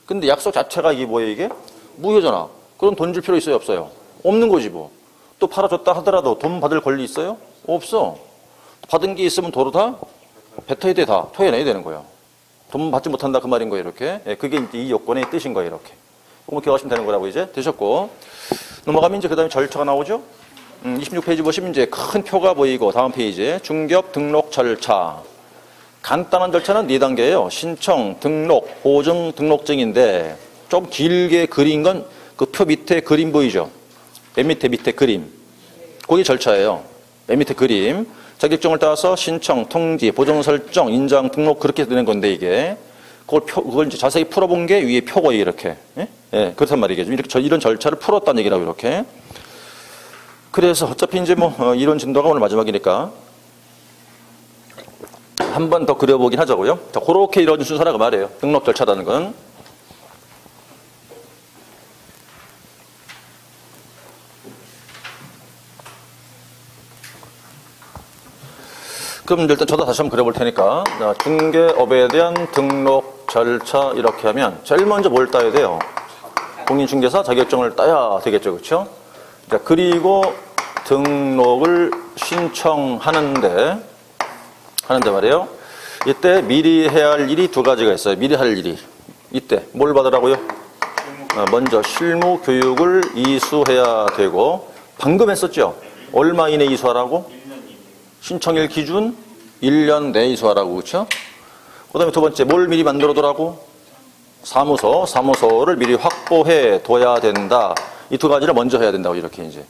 근데 약속 자체가 이게 뭐예요, 이게? 무효잖아. 그럼 돈 줄 필요 있어요, 없어요? 없는 거지 뭐. 또 팔아줬다 하더라도 돈 받을 권리 있어요? 없어. 받은 게 있으면 도로 다 뱉어야 돼, 다 토해내야 되는 거예요. 돈 받지 못한다 그 말인 거예요, 이렇게. 예, 그게 이제 이 요건의 뜻인 거예요, 이렇게. 그거 기억하시면 되는 거라고 이제 되셨고. 넘어가면 이제 그 다음에 절차가 나오죠? 26페이지 보시면 이제 큰 표가 보이고 다음 페이지에 중개업 등록 절차. 간단한 절차는 4단계예요. 신청, 등록, 보증, 등록증인데 좀 길게 그린 건 그 표 밑에 그림 보이죠? 맨 밑에 그림. 그게 절차예요. 맨 밑에 그림. 자격증을 따서 신청, 통지, 보증 설정, 인장, 등록 그렇게 되는 건데 이게 그걸 이제 자세히 풀어본 게 위에 표고요 이렇게. 예? 예, 그렇단 말이겠죠. 이렇게 이런 절차를 풀었다는 얘기라고 이렇게. 그래서 어차피 이제 뭐 이론 진도가 오늘 마지막이니까 한 번 더 그려보긴 하자고요. 자, 그렇게 이런 순서라고 말해요. 등록 절차라는 건. 그럼 일단 저도 다시 한번 그려볼 테니까 중개업에 대한 등록 절차 이렇게 하면 제일 먼저 뭘 따야 돼요? 공인중개사 자격증을 따야 되겠죠, 그렇죠? 자, 그리고 등록을 신청하는데 말이에요. 이때 미리 해야 할 일이 2가지가 있어요. 미리 할 일이. 이때 뭘 받으라고요? 먼저 실무 교육을 이수해야 되고 방금 했었죠? 얼마 이내 이수하라고? 신청일 기준 1년 내에 이수하라고, 그렇죠? 그 다음에 두 번째 뭘 미리 만들어두라고? 사무소를 미리 확보해 둬야 된다. 이 2가지를 먼저 해야 된다고 이렇게 이제.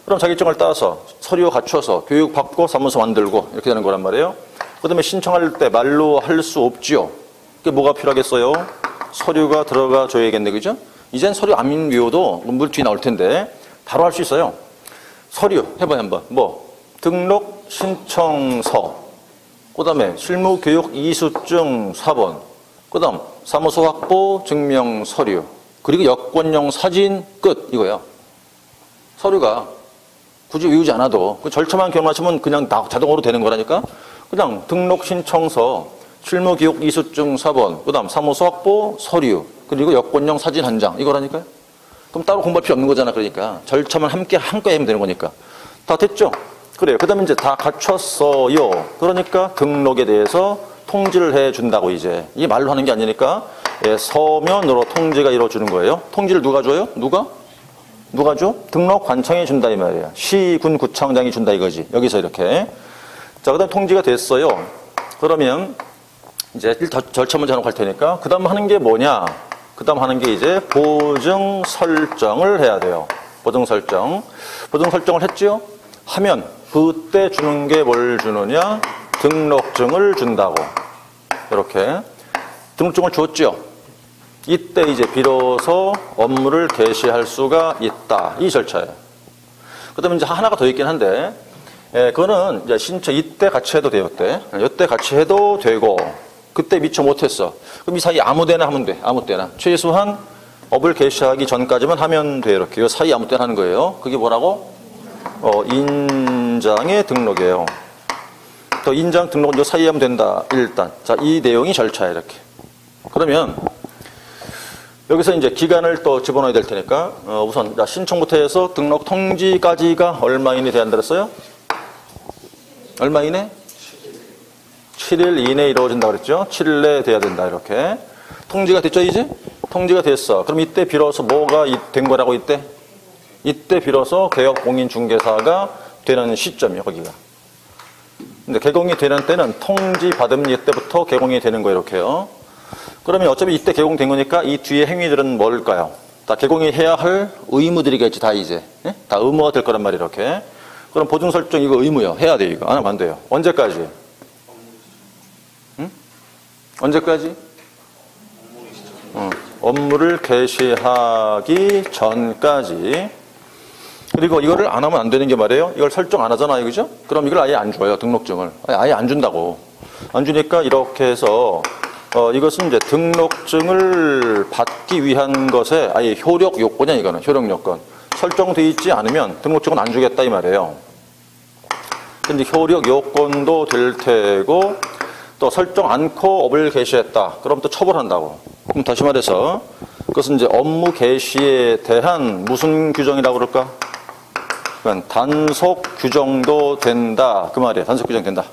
그럼 자격증을 따서 서류 갖춰서 교육 받고 사무소 만들고 이렇게 되는 거란 말이에요. 그 다음에 신청할 때 말로 할 수 없지요. 그게 뭐가 필요하겠어요? 서류가 들어가 줘야겠네, 그죠? 이젠 서류 안 외워도 물 뒤에 나올 텐데 바로 할 수 있어요. 서류 해봐요 한번. 뭐 등록 신청서, 그 다음에 실무교육 이수증 4번, 그 다음 사무소 확보 증명 서류, 그리고 여권용 사진 끝 이거야. 서류가 굳이 외우지 않아도 그 절차만 기억나시면 그냥 자동으로 되는 거라니까. 그냥 등록 신청서, 실무교육 이수증 4번, 그 다음 사무소 확보 서류, 그리고 여권용 사진 1장 이거라니까요. 그럼 따로 공부할 필요 없는 거잖아. 그러니까 절차만 함께 한꺼번에 하면 되는 거니까. 다 됐죠? 그래요. 그 다음에 이제 다 갖췄어요. 그러니까 등록에 대해서 통지를 해준다고 이제. 이게 말로 하는 게 아니니까 예, 서면으로 통지가 이루어지는 거예요. 통지를 누가 줘요? 누가 줘? 등록관청이 준다 이 말이에요. 시군 구청장이 준다 이거지. 여기서 이렇게. 자, 그 다음 통지가 됐어요. 그러면 이제 절차 먼저 하고 갈 테니까 그 다음 하는 게 뭐냐? 그 다음 하는 게 이제 보증 설정을 해야 돼요. 보증 설정을 했죠? 하면 그때 주는 게 뭘 주느냐? 등록증을 준다고. 이렇게. 등록증을 줬죠? 이때 이제 비로소 업무를 개시할 수가 있다. 이 절차예요. 그 다음에 이제 하나가 더 있긴 한데, 예, 그거는 이제 신청 이때 같이 해도 돼요, 이때 같이 해도 되고, 그때 미처 못했어. 그럼 이 사이 아무 데나 하면 돼. 아무 때나. 최소한 업을 개시하기 전까지만 하면 돼. 이렇게. 이 사이 아무 때나 하는 거예요. 그게 뭐라고? 인장의 등록이에요. 또 인장 등록은 요 사이에 하면 된다. 일단. 자, 이 내용이 절차예요. 이렇게. 그러면 여기서 이제 기간을 또 집어넣어야 될 테니까 우선 신청부터 해서 등록 통지까지가 얼마 이내 돼야 한다 그랬어요? 얼마 이내? 7일 이내에 이루어진다 그랬죠? 7일 내에 돼야 된다 이렇게. 통지가 됐죠 이제? 통지가 됐어. 그럼 이때 비로소 뭐가 된 거라고 이때? 이때 비로소 개업공인중개사가 되는 시점이에요 거기가. 근데 개공이 되는 때는 통지 받은 이때부터 개공이 되는 거예요 이렇게요. 그러면 어차피 이때 개공된 거니까 이 뒤에 행위들은 뭘까요? 다 개공이 해야 할 의무들이겠지 다 이제. 예? 다 의무가 될 거란 말이에요 이렇게. 그럼 보증 설정 이거 의무요. 해야 돼 이거. 안 하면 안 돼요. 언제까지? 응? 언제까지? 업무를 개시하기 전까지. 그리고 이거를 안 하면 안 되는 게 말이에요. 이걸 설정 안 하잖아요. 그죠? 그럼 이걸 아예 안 줘요. 등록증을. 아예 안 준다고. 안 주니까 이렇게 해서 이것은 이제 등록증을 받기 위한 것에 아예 효력 요건이야, 이거는. 효력 요건. 설정되어 있지 않으면 등록증은 안 주겠다, 이 말이에요. 근데 효력 요건도 될 테고, 또 설정 않고 업을 개시했다. 그럼 또 처벌한다고. 그럼 다시 말해서, 그것은 이제 업무 개시에 대한 무슨 규정이라고 그럴까? 그러니까 단속 규정도 된다. 그 말이에요. 단속 규정 된다.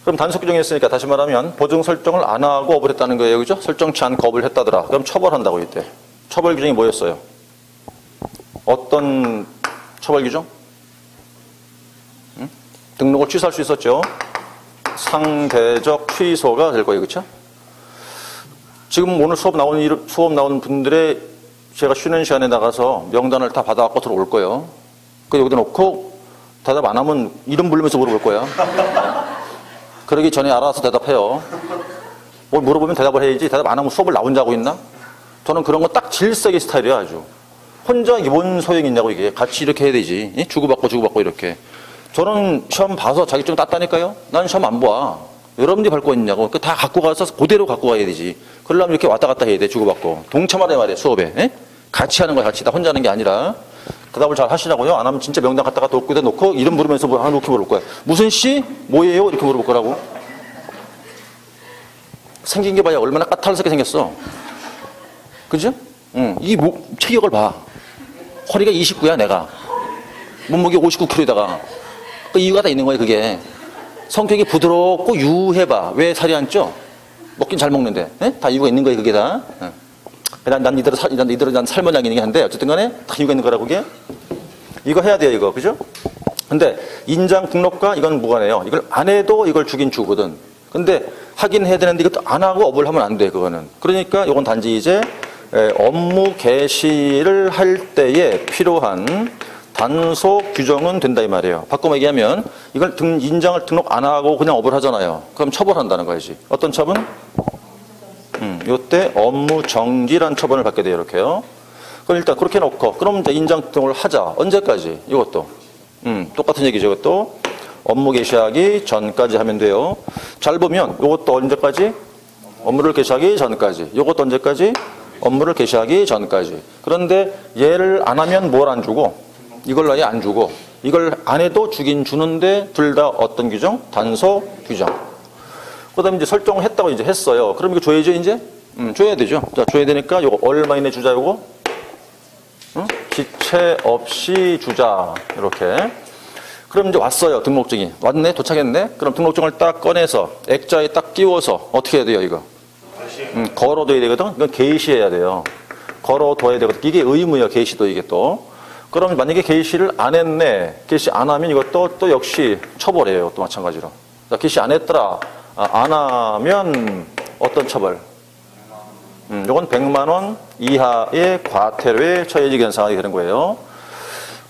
그럼 단속 규정이 있으니까 다시 말하면 보증 설정을 안 하고 업을 했다는 거예요. 그죠? 설정치 않고 업을 했다더라. 그럼 처벌한다고 이때. 처벌 규정이 뭐였어요? 어떤 처벌 규정? 응? 등록을 취소할 수 있었죠. 상대적 취소가 될 거예요. 그렇죠? 지금 오늘 수업 나오는 분들의 제가 쉬는 시간에 나가서 명단을 다 받아갖고 들어올 거예요. 그 여기다 놓고 대답 안 하면 이름 부르면서 물어볼 거야. 그러기 전에 알아서 대답해요. 뭘 물어보면 대답을 해야지. 대답 안 하면 수업을 나 혼자 하고 있나? 저는 그런 거 딱 질색의 스타일이야, 아주. 혼자 뭔 소용이 있냐고, 이게. 같이 이렇게 해야 되지. 예? 주고받고 이렇게. 저는 시험 봐서 자격증 땄다니까요? 난 시험 안 봐. 여러분들이 볼 거 있냐고. 다 갖고 가서 그대로 갖고 가야 되지. 그러려면 이렇게 왔다 갔다 해야 돼, 주고받고. 동참하래 말이야, 수업에. 예? 같이 하는 거야, 같이. 나 혼자 하는 게 아니라. 대답을 잘 하시라고요. 안 하면 진짜 명단 갖다가 놓고 놓고 이름 물으면서 뭐 하나 놓고 물을 거야. 무슨 씨? 뭐예요? 이렇게 물어볼 거라고. 생긴 게 봐야 얼마나 까탈스럽게 생겼어. 그죠? 응. 이 체격을 봐. 허리가 29야, 내가. 몸무게 59kg에다가. 그 이유가 다 있는 거예요, 그게. 성격이 부드럽고 유해봐. 왜 살이 안 쪄? 먹긴 잘 먹는데. 에? 다 이유가 있는 거예요, 그게 다. 응. 난 이대로 살모양이긴 한데, 어쨌든 간에 다 이유가 있는 거라고, 그게. 이거 해야 돼요, 이거. 그죠? 근데, 인장 등록과 이건 무관해요. 이걸 안 해도 이걸 주긴 주거든. 근데, 하긴 해야 되는데 이것도 안 하고 업을 하면 안 돼, 그거는. 그러니까 이건 단지 이제, 업무 개시를 할 때에 필요한 단속 규정은 된다, 이 말이에요. 바꿔 얘기하면, 이걸 인장을 등록 안 하고 그냥 업을 하잖아요. 그럼 처벌한다는 거지. 어떤 처분? 요때 업무 정지란 처분을 받게 돼요, 이렇게요. 그럼 일단 그렇게 놓고, 그럼 이제 인장 등록을 하자. 언제까지? 이것도. 똑같은 얘기죠, 이것도. 업무 개시하기 전까지 하면 돼요. 잘 보면, 이것도 언제까지? 업무를 개시하기 전까지. 이것도 언제까지? 업무를 개시하기 전까지. 그런데 얘를 안 하면 뭘 안 주고, 이걸 아예 안 주고, 이걸 안 해도 주긴 주는데, 둘 다 어떤 규정? 단속 규정. 그 다음에 이제 설정을 했다고 이제 했어요. 그럼 이거 줘야죠, 이제? 줘야 되죠. 자, 줘야 되니까 요거 얼마 이내 주자, 요거? 지체 없이 주자. 이렇게. 그럼 이제 왔어요, 등록증이. 왔네? 도착했네? 그럼 등록증을 딱 꺼내서 액자에 딱 끼워서 어떻게 해야 돼요, 이거? 걸어둬야 되거든? 이건 게시해야 돼요. 걸어둬야 되거든. 이게 의무예요, 게시도 이게 또. 그럼 만약에 게시를 안 했네. 게시 안 하면 이것도 또 역시 처벌이에요, 또 마찬가지로. 자, 게시 안 했더라. 안 하면 어떤 처벌? 이건 100만 원 이하의 과태료에 처해지게 된 상황이 되는 거예요.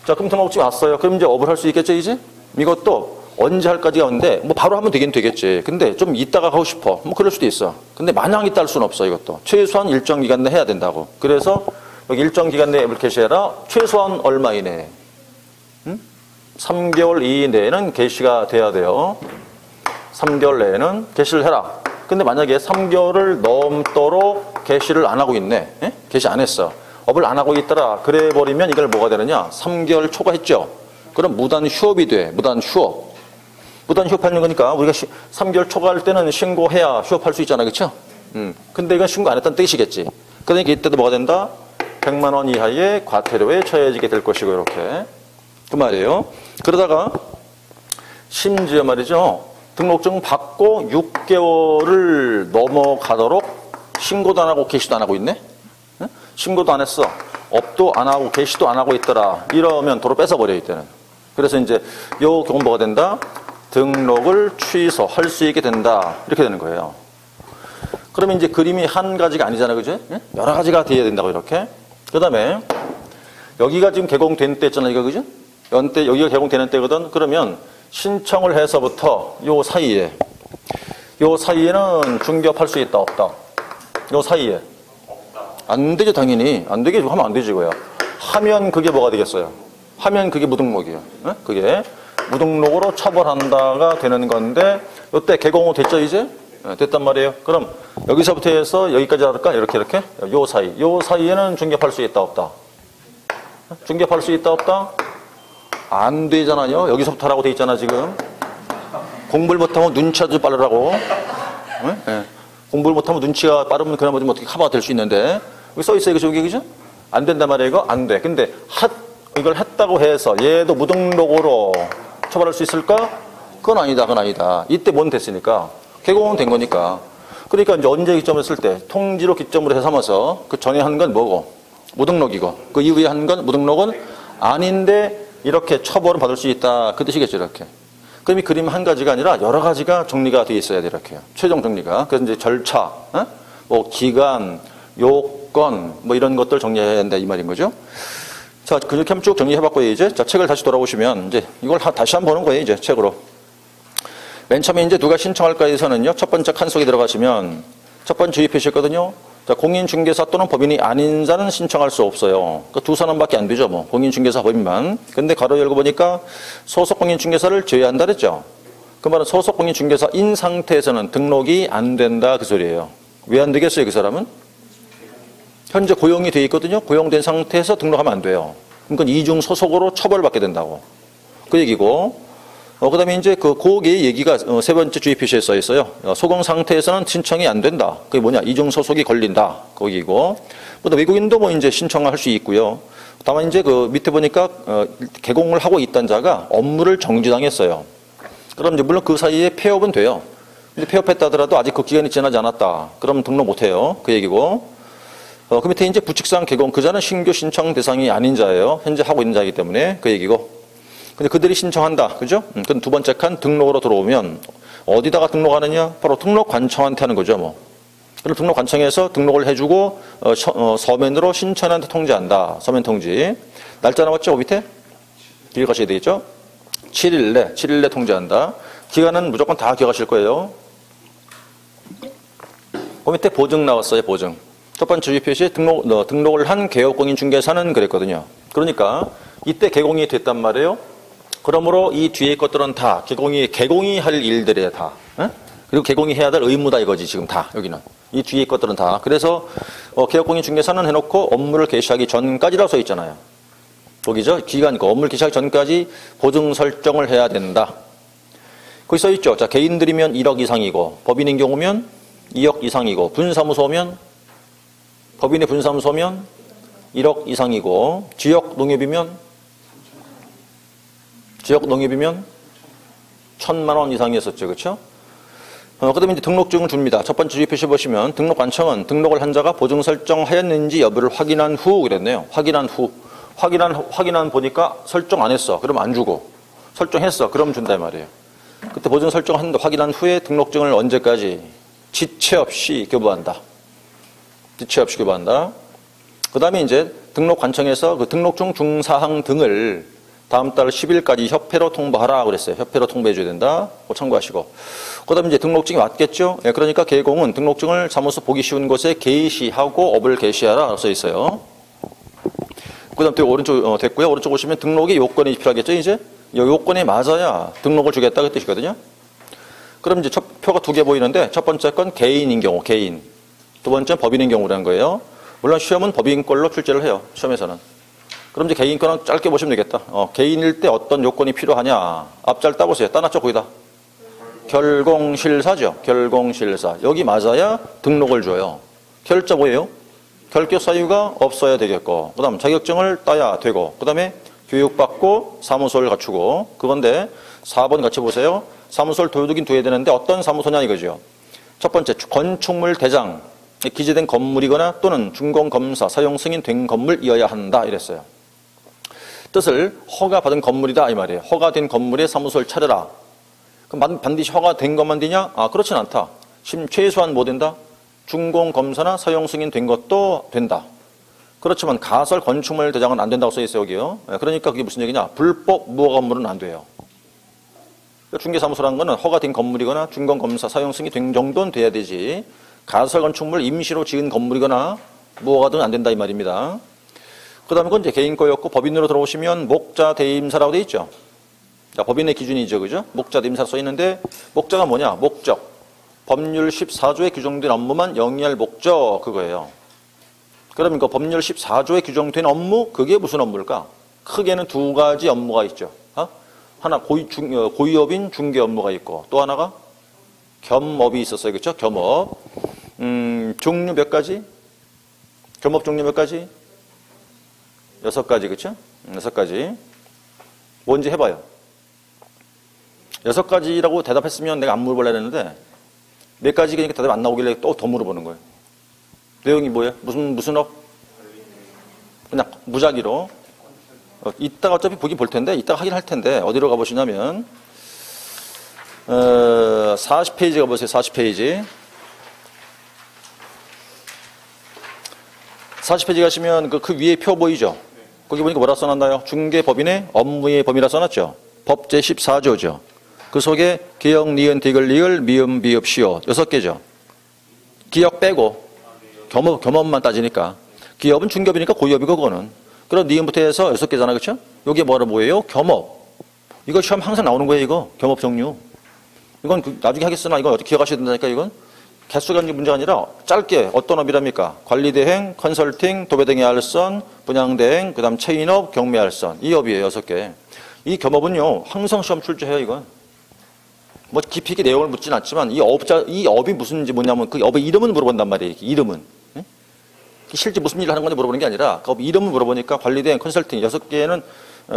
자, 그럼 등록증이 왔어요. 그럼 이제 업을 할 수 있겠죠, 이제? 이것도 언제 할까지가 있는데, 뭐 바로 하면 되긴 되겠지. 근데 좀 이따가 하고 싶어. 뭐 그럴 수도 있어. 근데 마냥 이따 할 수는 없어, 이것도. 최소한 일정 기간 내에 해야 된다고. 그래서 여기 일정 기간 내에 앱을 게시해라. 최소한 얼마 이내? 3개월 이내에는 게시가 돼야 돼요. 3개월 내에는 게시를 해라. 근데 만약에 3개월을 넘도록 게시를 안 하고 있네. 에? 게시 안 했어. 업을 안 하고 있더라. 그래 버리면 이걸 뭐가 되느냐? 3개월 초과했죠. 그럼 무단 휴업이 돼. 무단 휴업. 무단 휴업하는 거니까 우리가 3개월 초과할 때는 신고해야 휴업할 수 있잖아. 그렇죠? 근데 이건 신고 안 했다는 뜻이겠지. 그러니까 이때도 뭐가 된다? 100만 원 이하의 과태료에 처해지게 될 것이고 이렇게. 그 말이에요. 그러다가 심지어 말이죠. 등록증 받고 6개월을 넘어가도록 신고도 안 하고 게시도 안 하고 있네? 신고도 안 했어. 업도 안 하고 게시도 안 하고 있더라. 이러면 도로 뺏어버려, 이때는. 그래서 이제 요 경우 뭐가 된다? 등록을 취소할 수 있게 된다. 이렇게 되는 거예요. 그러면 이제 그림이 한 가지가 아니잖아요. 그죠? 여러 가지가 돼야 된다고, 이렇게. 그 다음에 여기가 지금 개공된 때잖아요. 이거, 그죠? 연때 여기가 개공되는 때거든. 그러면 신청을 해서부터 요 사이에는 중개업할 수 있다, 없다? 요 사이에. 안 되죠, 당연히. 안 되게 하면 안 되지, 이거야. 하면 그게 뭐가 되겠어요? 하면 그게 무등록이에요. 그게 무등록으로 처벌한다가 되는 건데, 요때 개공은 됐죠, 이제? 됐단 말이에요. 그럼 여기서부터 해서 여기까지 할까? 이렇게 요 사이에는 중개할 수 있다 없다? 중개할 수 있다 없다? 안 되잖아요. 여기서부터 하라고 돼 있잖아 지금. 공부를 못하면 눈치가 좀 빠르라고. 네? 공부를 못하면 눈치가 빠르면 그나마 좀 어떻게 커버가 될 수 있는데 여기 써 있어요. 여기 그죠? 안 된단 말이에요. 이거 안 돼. 근데 이걸 했다고 해서 얘도 무등록으로 처벌할 수 있을까? 그건 아니다. 이때 뭔 됐으니까 개공은 된 거니까. 그러니까 이제 언제 기점을 했을 때 통지로 기점으로 해삼아서 그 전에 한 건 뭐고? 무등록이고 그 이후에 한 건 무등록은 아닌데 이렇게 처벌을 받을 수 있다. 그 뜻이겠죠. 이렇게. 그럼 이 그림 한 가지가 아니라 여러 가지가 정리가 되어 있어야 돼. 이렇게. 최종 정리가. 그래서 이제 절차, 뭐 기간, 요건 뭐 이런 것들 정리해야 된다 이 말인 거죠. 자, 그렇게 한번 쭉 정리해봤고요. 이제 자 책을 다시 돌아오시면 이제 이걸 다시 한번 보는 거예요. 이제 책으로. 맨 처음에 이제 누가 신청할까에서는요. 첫 번째 칸속에 들어가시면 첫 번째 주의 표시했거든요. 자, 공인중개사 또는 법인이 아닌 자는 신청할 수 없어요. 그 두 사람밖에 안 되죠. 뭐 공인중개사 법인만. 근데 가로 열고 보니까 소속 공인중개사를 제외한다 그랬죠. 그 말은 소속 공인중개사인 상태에서는 등록이 안 된다 그 소리예요. 왜 안 되겠어요? 그 사람은? 현재 고용이 돼 있거든요. 고용된 상태에서 등록하면 안 돼요. 그러니까 이중 소속으로 처벌받게 된다고. 그 얘기고. 그 다음에 이제 그 얘기가 세 번째 주의 표시에 써 있어요. 소공 상태에서는 신청이 안 된다. 그게 뭐냐? 이중 소속이 걸린다. 거기고. 외국인도 뭐 이제 신청할 수 있고요. 다만 이제 그 밑에 보니까 개공을 하고 있던 자가 업무를 정지당했어요. 그럼 이제 물론 그 사이에 폐업은 돼요. 근데 폐업했다 하더라도 아직 그 기간이 지나지 않았다. 그럼 등록 못 해요. 그 얘기고. 그 밑에 이제 부칙상 개공, 그 자는 신규 신청 대상이 아닌 자예요. 현재 하고 있는 자이기 때문에 그 얘기고. 근데 그들이 신청한다. 그죠? 그럼 두 번째 칸 등록으로 들어오면 어디다가 등록하느냐? 바로 등록관청한테 하는 거죠. 뭐. 그럼 등록관청에서 등록을 해주고 서면으로 신청한테 통지한다. 서면 통지. 날짜 나왔죠? 밑에? 뒤에 가셔야 되겠죠? 7일 내 통지한다. 기간은 무조건 다 기억하실 거예요. 그 밑에 보증 나왔어요. 보증. 첫 번째 주의 표시에 등록을 한 개업공인중개사는 그랬거든요. 그러니까 이때 개공이 됐단 말이에요. 그러므로 이 뒤에 것들은 다 개공이 할 일들이에요. 다. 그리고 개공이 해야 될 의무다 이거지 지금 다 여기는. 이 뒤에 것들은 다. 그래서 개업공인중개사는 해놓고 업무를 개시하기 전까지라고 써 있잖아요. 거기죠. 기간이고 업무를 개시하기 전까지 보증 설정을 해야 된다. 거기 써 있죠. 자, 개인들이면 1억 이상이고 법인인 경우면 2억 이상이고 분사무소면 법인의 분사무소면 1억 이상이고 지역 농협이면 1,000만 원 이상이었었죠. 그렇죠? 그다음에 이제 등록증을 줍니다. 첫 번째 주의 표시 보시면 등록관청은 등록을 한 자가 보증 설정하였는지 여부를 확인한 후 그랬네요. 확인한 보니까 설정 안 했어. 그럼 안 주고. 설정했어. 그럼 준다 이 말이에요. 그때 보증 설정한다. 확인한 후에 등록증을 언제까지? 지체 없이 교부한다. 그 다음에 이제 등록관청에서 그 등록증 중사항 등을 다음 달 10일까지 협회로 통보하라 그랬어요. 협회로 통보해줘야 된다. 참고하시고. 그 다음에 이제 등록증이 왔겠죠. 그러니까 개공은 등록증을 사무소 보기 쉬운 곳에 게시하고 업을 게시하라 써 있어요. 그 다음 또 오른쪽 됐고요. 오른쪽 보시면 등록의 요건이 필요하겠죠. 이제 이 요건에 맞아야 등록을 주겠다 그 뜻이거든요. 그럼 이제 표가 두 개 보이는데 첫 번째 건 개인인 경우, 개인. 두 번째는 법인인 경우라는 거예요. 물론 시험은 법인권로 출제를 해요. 시험에서는. 그럼 이제 개인권은 짧게 보시면 되겠다. 개인일 때 어떤 요건이 필요하냐. 앞잘 따보세요. 따놨죠 거기다. 결공실사죠. 결공실사. 여기 맞아야 등록을 줘요. 결자 뭐예요? 결격 사유가 없어야 되겠고 그 다음 자격증을 따야 되고 그 다음에 교육받고 사무소를 갖추고 그건데 4번 같이 보세요. 사무소를 도둑인 둬야 되는데 어떤 사무소냐 이거죠. 첫 번째 건축물 대장 기재된 건물이거나 또는 준공검사 사용 승인된 건물이어야 한다 이랬어요. 뜻을 허가받은 건물이다 이 말이에요. 허가된 건물에 사무소를 차려라. 그럼 반드시 허가된 것만 되냐? 그렇진 않다. 최소한 뭐 된다? 준공검사나 사용 승인된 것도 된다. 그렇지만 가설 건축물 대장은 안 된다고 써 있어요 여기요. 그러니까 그게 무슨 얘기냐? 불법 무허가 건물은 안 돼요. 중개사무소라는 거는 허가된 건물이거나 준공검사 사용 승인된 정도는 돼야 되지. 가설 건축물 임시로 지은 건물이거나 무허가든 안 된다 이 말입니다. 그 다음에 그건 이제 개인 거였고 법인으로 들어오시면 목자 대임사라고 돼 있죠. 자, 법인의 기준이죠. 그죠? 목자 대임사 써 있는데 목자가 뭐냐? 목적. 법률 14조에 규정된 업무만 영위할 목적 그거예요. 그러면 그 법률 14조에 규정된 업무 그게 무슨 업무일까? 크게는 두 가지 업무가 있죠. 하나 고위업인 중개 업무가 있고 또 하나가 겸업이 있었어요. 그렇죠? 겸업. 종류 몇 가지? 겸업 종류 몇 가지? 6가지. 그렇죠? 6가지. 뭔지 해봐요. 6가지라고 대답했으면 내가 안 물어보려고 했는데 몇 가지 그러니까 대답 안 나오길래 또 더 물어보는 거예요. 내용이 뭐예요? 무슨 업? 그냥 무작위로. 이따가 어차피 보긴 볼 텐데 이따가 하긴 할 텐데 어디로 가보시냐면 40페이지 가보세요. 40페이지. 40페이지 가시면 그 위에 표 보이죠? 거기 보니까 뭐라 써놨나요? 중개법인의 업무의 범위라 써놨죠? 법 제14조죠. 그 속에 기역, 니은, 디귿, 리을, 미음, 비읍, 시오 6개죠. 기역 빼고 겸업만 따지니까 기업은 중개업이니까 고기업이고 그거는. 그럼 니은부터 해서 6개잖아. 그렇죠? 이게 뭐예요? 겸업. 이거 시험 항상 나오는 거예요. 이거 겸업 종류. 이건 나중에 하겠으나 이건 어떻게 기억하셔야 된다니까. 이건 개수가 문제가 아니라 짧게 어떤 업이랍니까? 관리대행, 컨설팅, 도배등의 알선, 분양대행, 그 다음 체인업, 경매알선. 이 업이에요. 6개. 이 겸업은요. 항상 시험 출제해요. 이건. 뭐 깊이 있게 내용을 묻진 않지만 이 업이 무슨지 뭐냐면 그 업의 이름은 물어본단 말이에요. 이렇게 이름은. 네? 실제 무슨 일을 하는 건지 물어보는 게 아니라 그 업 이름을 물어보니까 관리대행, 컨설팅 6개는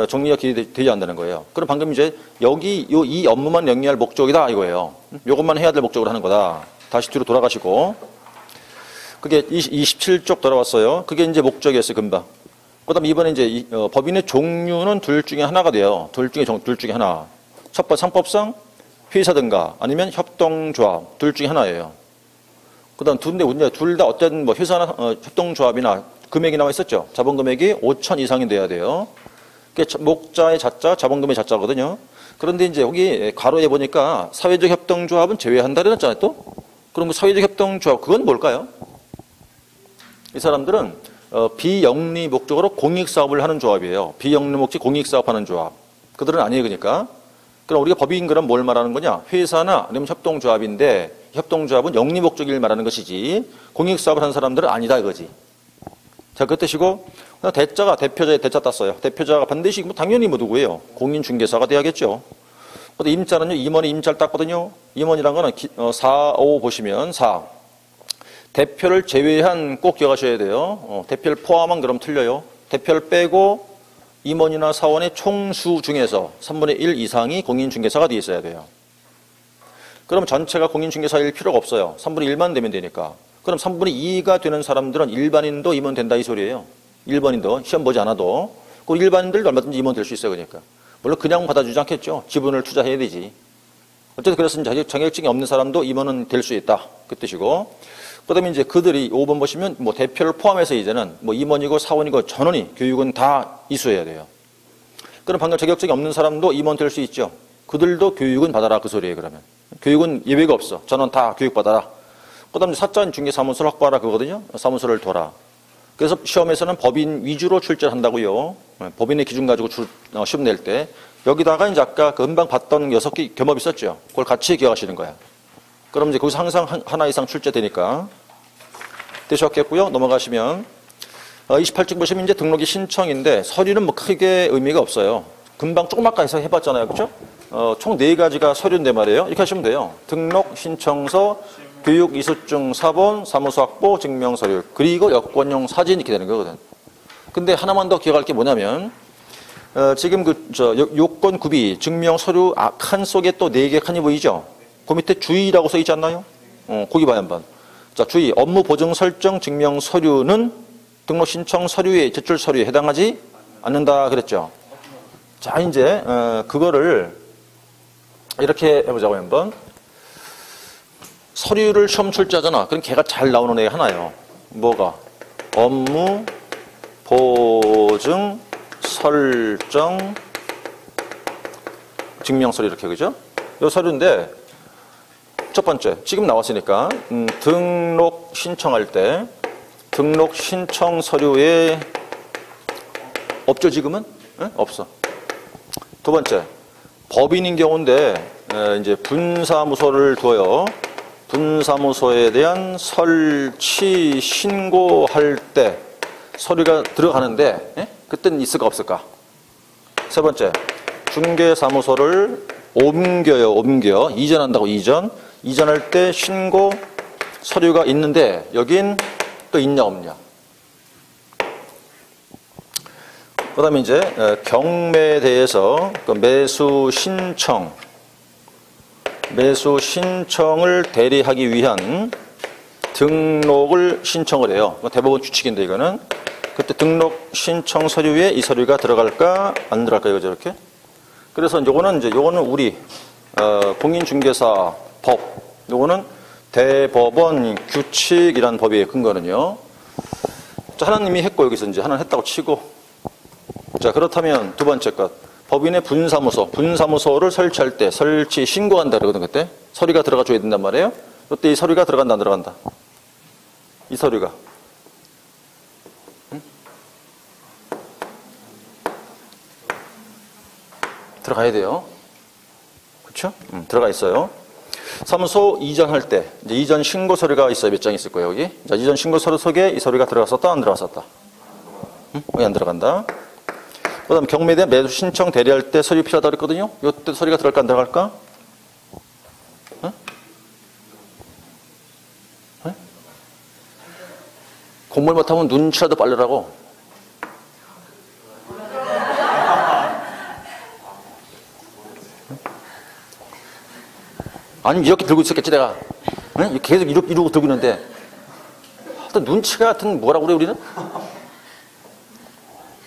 정리가 되지 않는다는 거예요. 그럼 방금 이제 여기 이 업무만 영위할 목적이다 이거예요. 이것만 해야 될 목적으로 하는 거다. 다시 뒤로 돌아가시고 그게 27쪽 돌아왔어요. 그게 이제 목적이었어요. 금방. 그다음 이번에 이제 법인의 종류는 둘 중에 하나가 돼요. 둘 중에 하나. 첫 번째 상법상 회사든가 아니면 협동조합 둘 중에 하나예요. 그다음 둘 다 어떤 뭐 회사나 협동조합이나 금액이 나와 있었죠. 자본금액이 5천 이상이 돼야 돼요. 목자의 자자, 자본금의 자자거든요. 그런데 이제 여기 괄호에 보니까 사회적 협동조합은 제외한다 그랬잖아요. 또 그럼 그 사회적 협동조합 그건 뭘까요? 이 사람들은 비영리 목적으로 공익사업을 하는 조합이에요. 비영리 목적 공익사업하는 조합. 그들은 아니에요. 그러니까. 그럼 우리가 법인 그럼 뭘 말하는 거냐? 회사나 아니면 협동조합인데 협동조합은 영리 목적을 말하는 것이지 공익사업을 하는 사람들은 아니다 이거지. 자, 그 뜻이고 대자가 대표자의 대자 땄어요. 대표자가 반드시 뭐 당연히 뭐 누구예요? 공인중개사가 돼야겠죠. 근데 임자는요. 임원이 임자를 땄거든요. 임원이란 거는 4, 5 보시면 4. 대표를 제외한 꼭 기억하셔야 돼요. 대표를 포함한 그럼 틀려요. 대표를 빼고 임원이나 사원의 총수 중에서 3분의 1 이상이 공인중개사가 되어 있어야 돼요. 그럼 전체가 공인중개사일 필요가 없어요. 3분의 1만 되면 되니까. 그럼 3분의 2가 되는 사람들은 일반인도 임원 된다 이 소리예요. 일반인도 시험 보지 않아도. 그 일반인들도 얼마든지 임원 될 수 있어요. 그러니까. 물론 그냥 받아주지 않겠죠. 지분을 투자해야 되지. 어쨌든 그래서 자격증이 없는 사람도 임원은 될 수 있다. 그 뜻이고. 그 다음에 이제 그들이 5번 보시면 뭐 대표를 포함해서 이제는 뭐 임원이고 사원이고 전원이 교육은 다 이수해야 돼요. 그럼 방금 자격증이 없는 사람도 임원 될 수 있죠. 그들도 교육은 받아라 그 소리예요. 그러면. 교육은 예외가 없어. 전원 다 교육받아라. 그 다음에 사전 중개사무소를 확보하라 그거거든요. 사무소를 둬라. 그래서 시험에서는 법인 위주로 출제를 한다고요. 법인의 기준 가지고 시험 낼 때. 여기다가 이제 아까 금방 봤던 6개 겸업이 있었죠. 그걸 같이 기억하시는 거야. 그럼 이제 거기서 항상 하나 이상 출제되니까 되셨겠고요. 넘어가시면 28쪽 보시면 이제 등록이 신청인데 서류는 뭐 크게 의미가 없어요. 금방 조그맣게 해서 해봤잖아요. 그렇죠? 총 4가지가 서류인데 말이에요. 이렇게 하시면 돼요. 등록, 신청서, 교육, 이수증, 사본, 사무소 확보, 증명서류, 그리고 여권용 사진 이렇게 되는 거거든. 근데 하나만 더 기억할 게 뭐냐면 지금 요건 구비, 증명서류 칸 속에 또 4개 칸이 보이죠? 그 밑에 주의라고 써 있지 않나요? 거기 봐요 한번. 자, 주의. 업무 보증 설정 증명 서류는 등록 신청 서류의 제출 서류에 해당하지 않는다 그랬죠. 자, 이제 그거를 이렇게 해보자고 한번. 서류를 시험 출제하잖아. 그럼 걔가 잘 나오는 애가 하나예요. 뭐가? 업무 보증 설정 증명 서류 이렇게 그죠? 요 서류인데. 첫 번째, 지금 나왔으니까 등록 신청할 때 등록 신청 서류에 없죠 지금은? 네? 없어. 두 번째, 법인인 경우인데 이제 분사무소를 둬요. 분사무소에 대한 설치 신고할 때 서류가 들어가는데, 예? 그때는 있을까 없을까? 세 번째, 중개사무소를 옮겨. 이전한다고, 이전할 때 신고 서류가 있는데, 여긴 또 있냐, 없냐. 그 다음에 이제 경매에 대해서 그 매수 신청을 대리하기 위한 등록을 신청을 해요. 대법원 규칙인데 이거는. 그때 등록 신청 서류에 이 서류가 들어갈까 안 들어갈까 이거죠, 이렇게. 그래서 요거는 우리 공인중개사 법, 요거는 대법원 규칙이라는 법의 근거는요. 자, 하나님이 했고 여기서 이제 하나 했다고 치고. 자, 그렇다면 두 번째 것. 법인의 분사무소를 설치할 때 설치 신고한다 그러거든, 그때. 서류가 들어가 줘야 된단 말이에요. 그때 이 서류가 들어간다, 안 들어간다? 이 서류가. 응? 들어가야 돼요. 그렇죠? 들어가 있어요. 사무소 이전할 때, 이제 이전 신고 서류가 있어요. 몇 장 있을 거예요, 여기. 자, 이전 신고 서류 속에 이 서류가 들어갔었다, 안 들어갔었다? 응? 왜 안 들어간다? 그 다음 경매에 대한 매수 신청 대리할 때 서류 필요하다고 그랬거든요. 이때 서류가 들어갈까 안 들어갈까? 어? 어? 공부를 못하면 눈치라도 빨리라고. 아니 이렇게 들고 있었겠지 내가. 어? 계속 이러고 들고 있는데 하여튼 눈치가 하여튼 뭐라고 그래 우리는?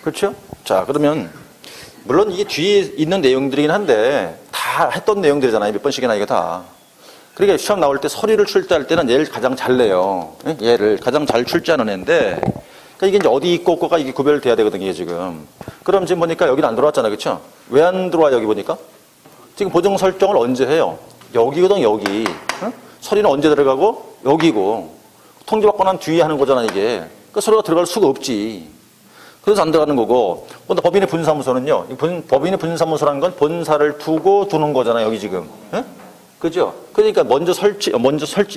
그렇죠? 자, 그러면 물론 이게 뒤에 있는 내용들이긴 한데 다 했던 내용들이잖아요. 몇 번씩이나 이거 다. 그러니까 시험 나올 때 서류를 출제할 때는 얘를 가장 잘 내요. 얘를 가장 잘 출제하는 애인데 그러니까 이게 이제 어디 있고 없고가 이게 구별돼야 되거든요, 이게 지금. 그럼 지금 보니까 여기는 안 들어왔잖아요. 그렇죠? 왜 안 들어와 여기 보니까? 지금 보정 설정을 언제 해요? 여기거든, 여기. 응? 서류는 언제 들어가고? 여기고. 통지받고 난 뒤에 하는 거잖아, 이게. 그 서류가 들어갈 수가 없지. 그래서 안 들어가는 거고. 근데 법인의 분사무소는요. 법인의 분사무소라는 건 본사를 두고 두는 거잖아요. 여기 지금. 예? 그죠? 그러니까 먼저 설치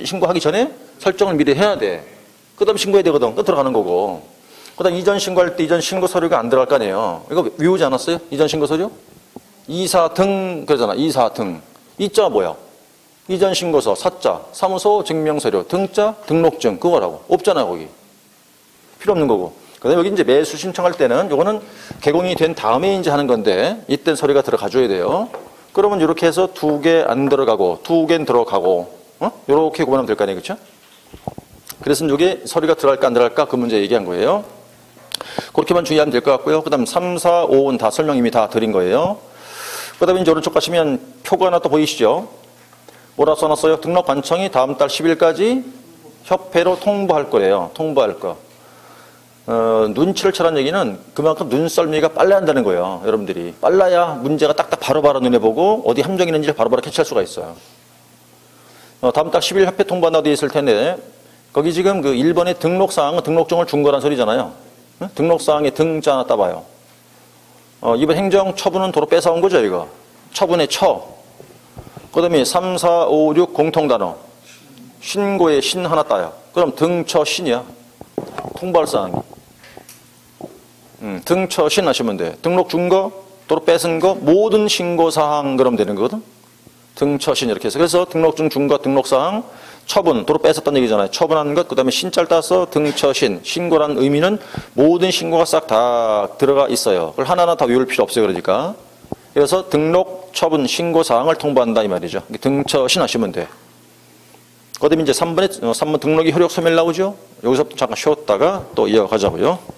신고하기 전에 설정을 미리 해야 돼. 그 다음에 신고해야 되거든. 또 들어가는 거고. 그 다음 이전 신고할 때 이전 신고 서류가 안 들어갈 거 아니에요. 이거 외우지 않았어요? 이전 신고 서류? 이사 등 그러잖아. 이사 등. 이자 뭐야? 이전 신고서, 사자, 사무소 증명서류, 등자, 등록증. 그거라고. 없잖아요, 거기. 필요 없는 거고. 그다음에 여기 이제 매수 신청할 때는 요거는 개공이 된 다음에 이제 하는 건데 이때 서류가 들어가줘야 돼요. 그러면 이렇게 해서 2개 안 들어가고 2개는 들어가고 이렇게 구분하면 될 거 아니에요, 그렇죠? 그래서 이게 서류가 들어갈까 안 들어갈까 그 문제 얘기한 거예요. 그렇게만 주의하면 될 것 같고요. 그다음 3, 4, 5는 다 설명 이미 다 드린 거예요. 그다음에 이제 오른쪽 가시면 표가 하나 또 보이시죠? 뭐라 써놨어요? 등록 관청이 다음 달 10일까지 협회로 통보할 거예요. 통보할 거. 눈치를 채라는 얘기는 그만큼 눈썰미가 빨라야 한다는 거예요. 여러분들이. 빨라야 문제가 딱딱 바로바로 눈에 보고 어디 함정이 있는지를 바로바로 캐치할 수가 있어요. 다음 달 10일 협회 통보한다고 되어 있을 텐데 거기 지금 그 1번의 등록사항은 등록증을 준 거란 소리잖아요. 응? 등록사항에 등자 하나 따봐요. 이번 행정처분은 도로 뺏어온 거죠, 이거. 처분의 처. 그 다음에 3, 4, 5, 6 공통단어. 신고에 신 하나 따요. 그럼 등처 신이야. 통보할 사항이. 등처 신 하시면 돼. 등록 준 거, 도로 뺏은 거, 모든 신고사항 그러면 되는 거거든. 등처 신 이렇게 해서. 그래서 등록증 준 거, 등록사항, 처분, 도로 뺏었다는 얘기잖아요. 처분한 것, 그 다음에 신자를 따서 등처 신. 신고라는 의미는 모든 신고가 싹 다 들어가 있어요. 그걸 하나하나 다 외울 필요 없어요. 그러니까. 그래서 등록, 처분, 신고사항을 통보한다 이 말이죠. 등처 신 하시면 돼. 그 다음에 이제 3번 등록이 효력 소멸 나오죠? 여기서부터 잠깐 쉬었다가 또 이어가자고요.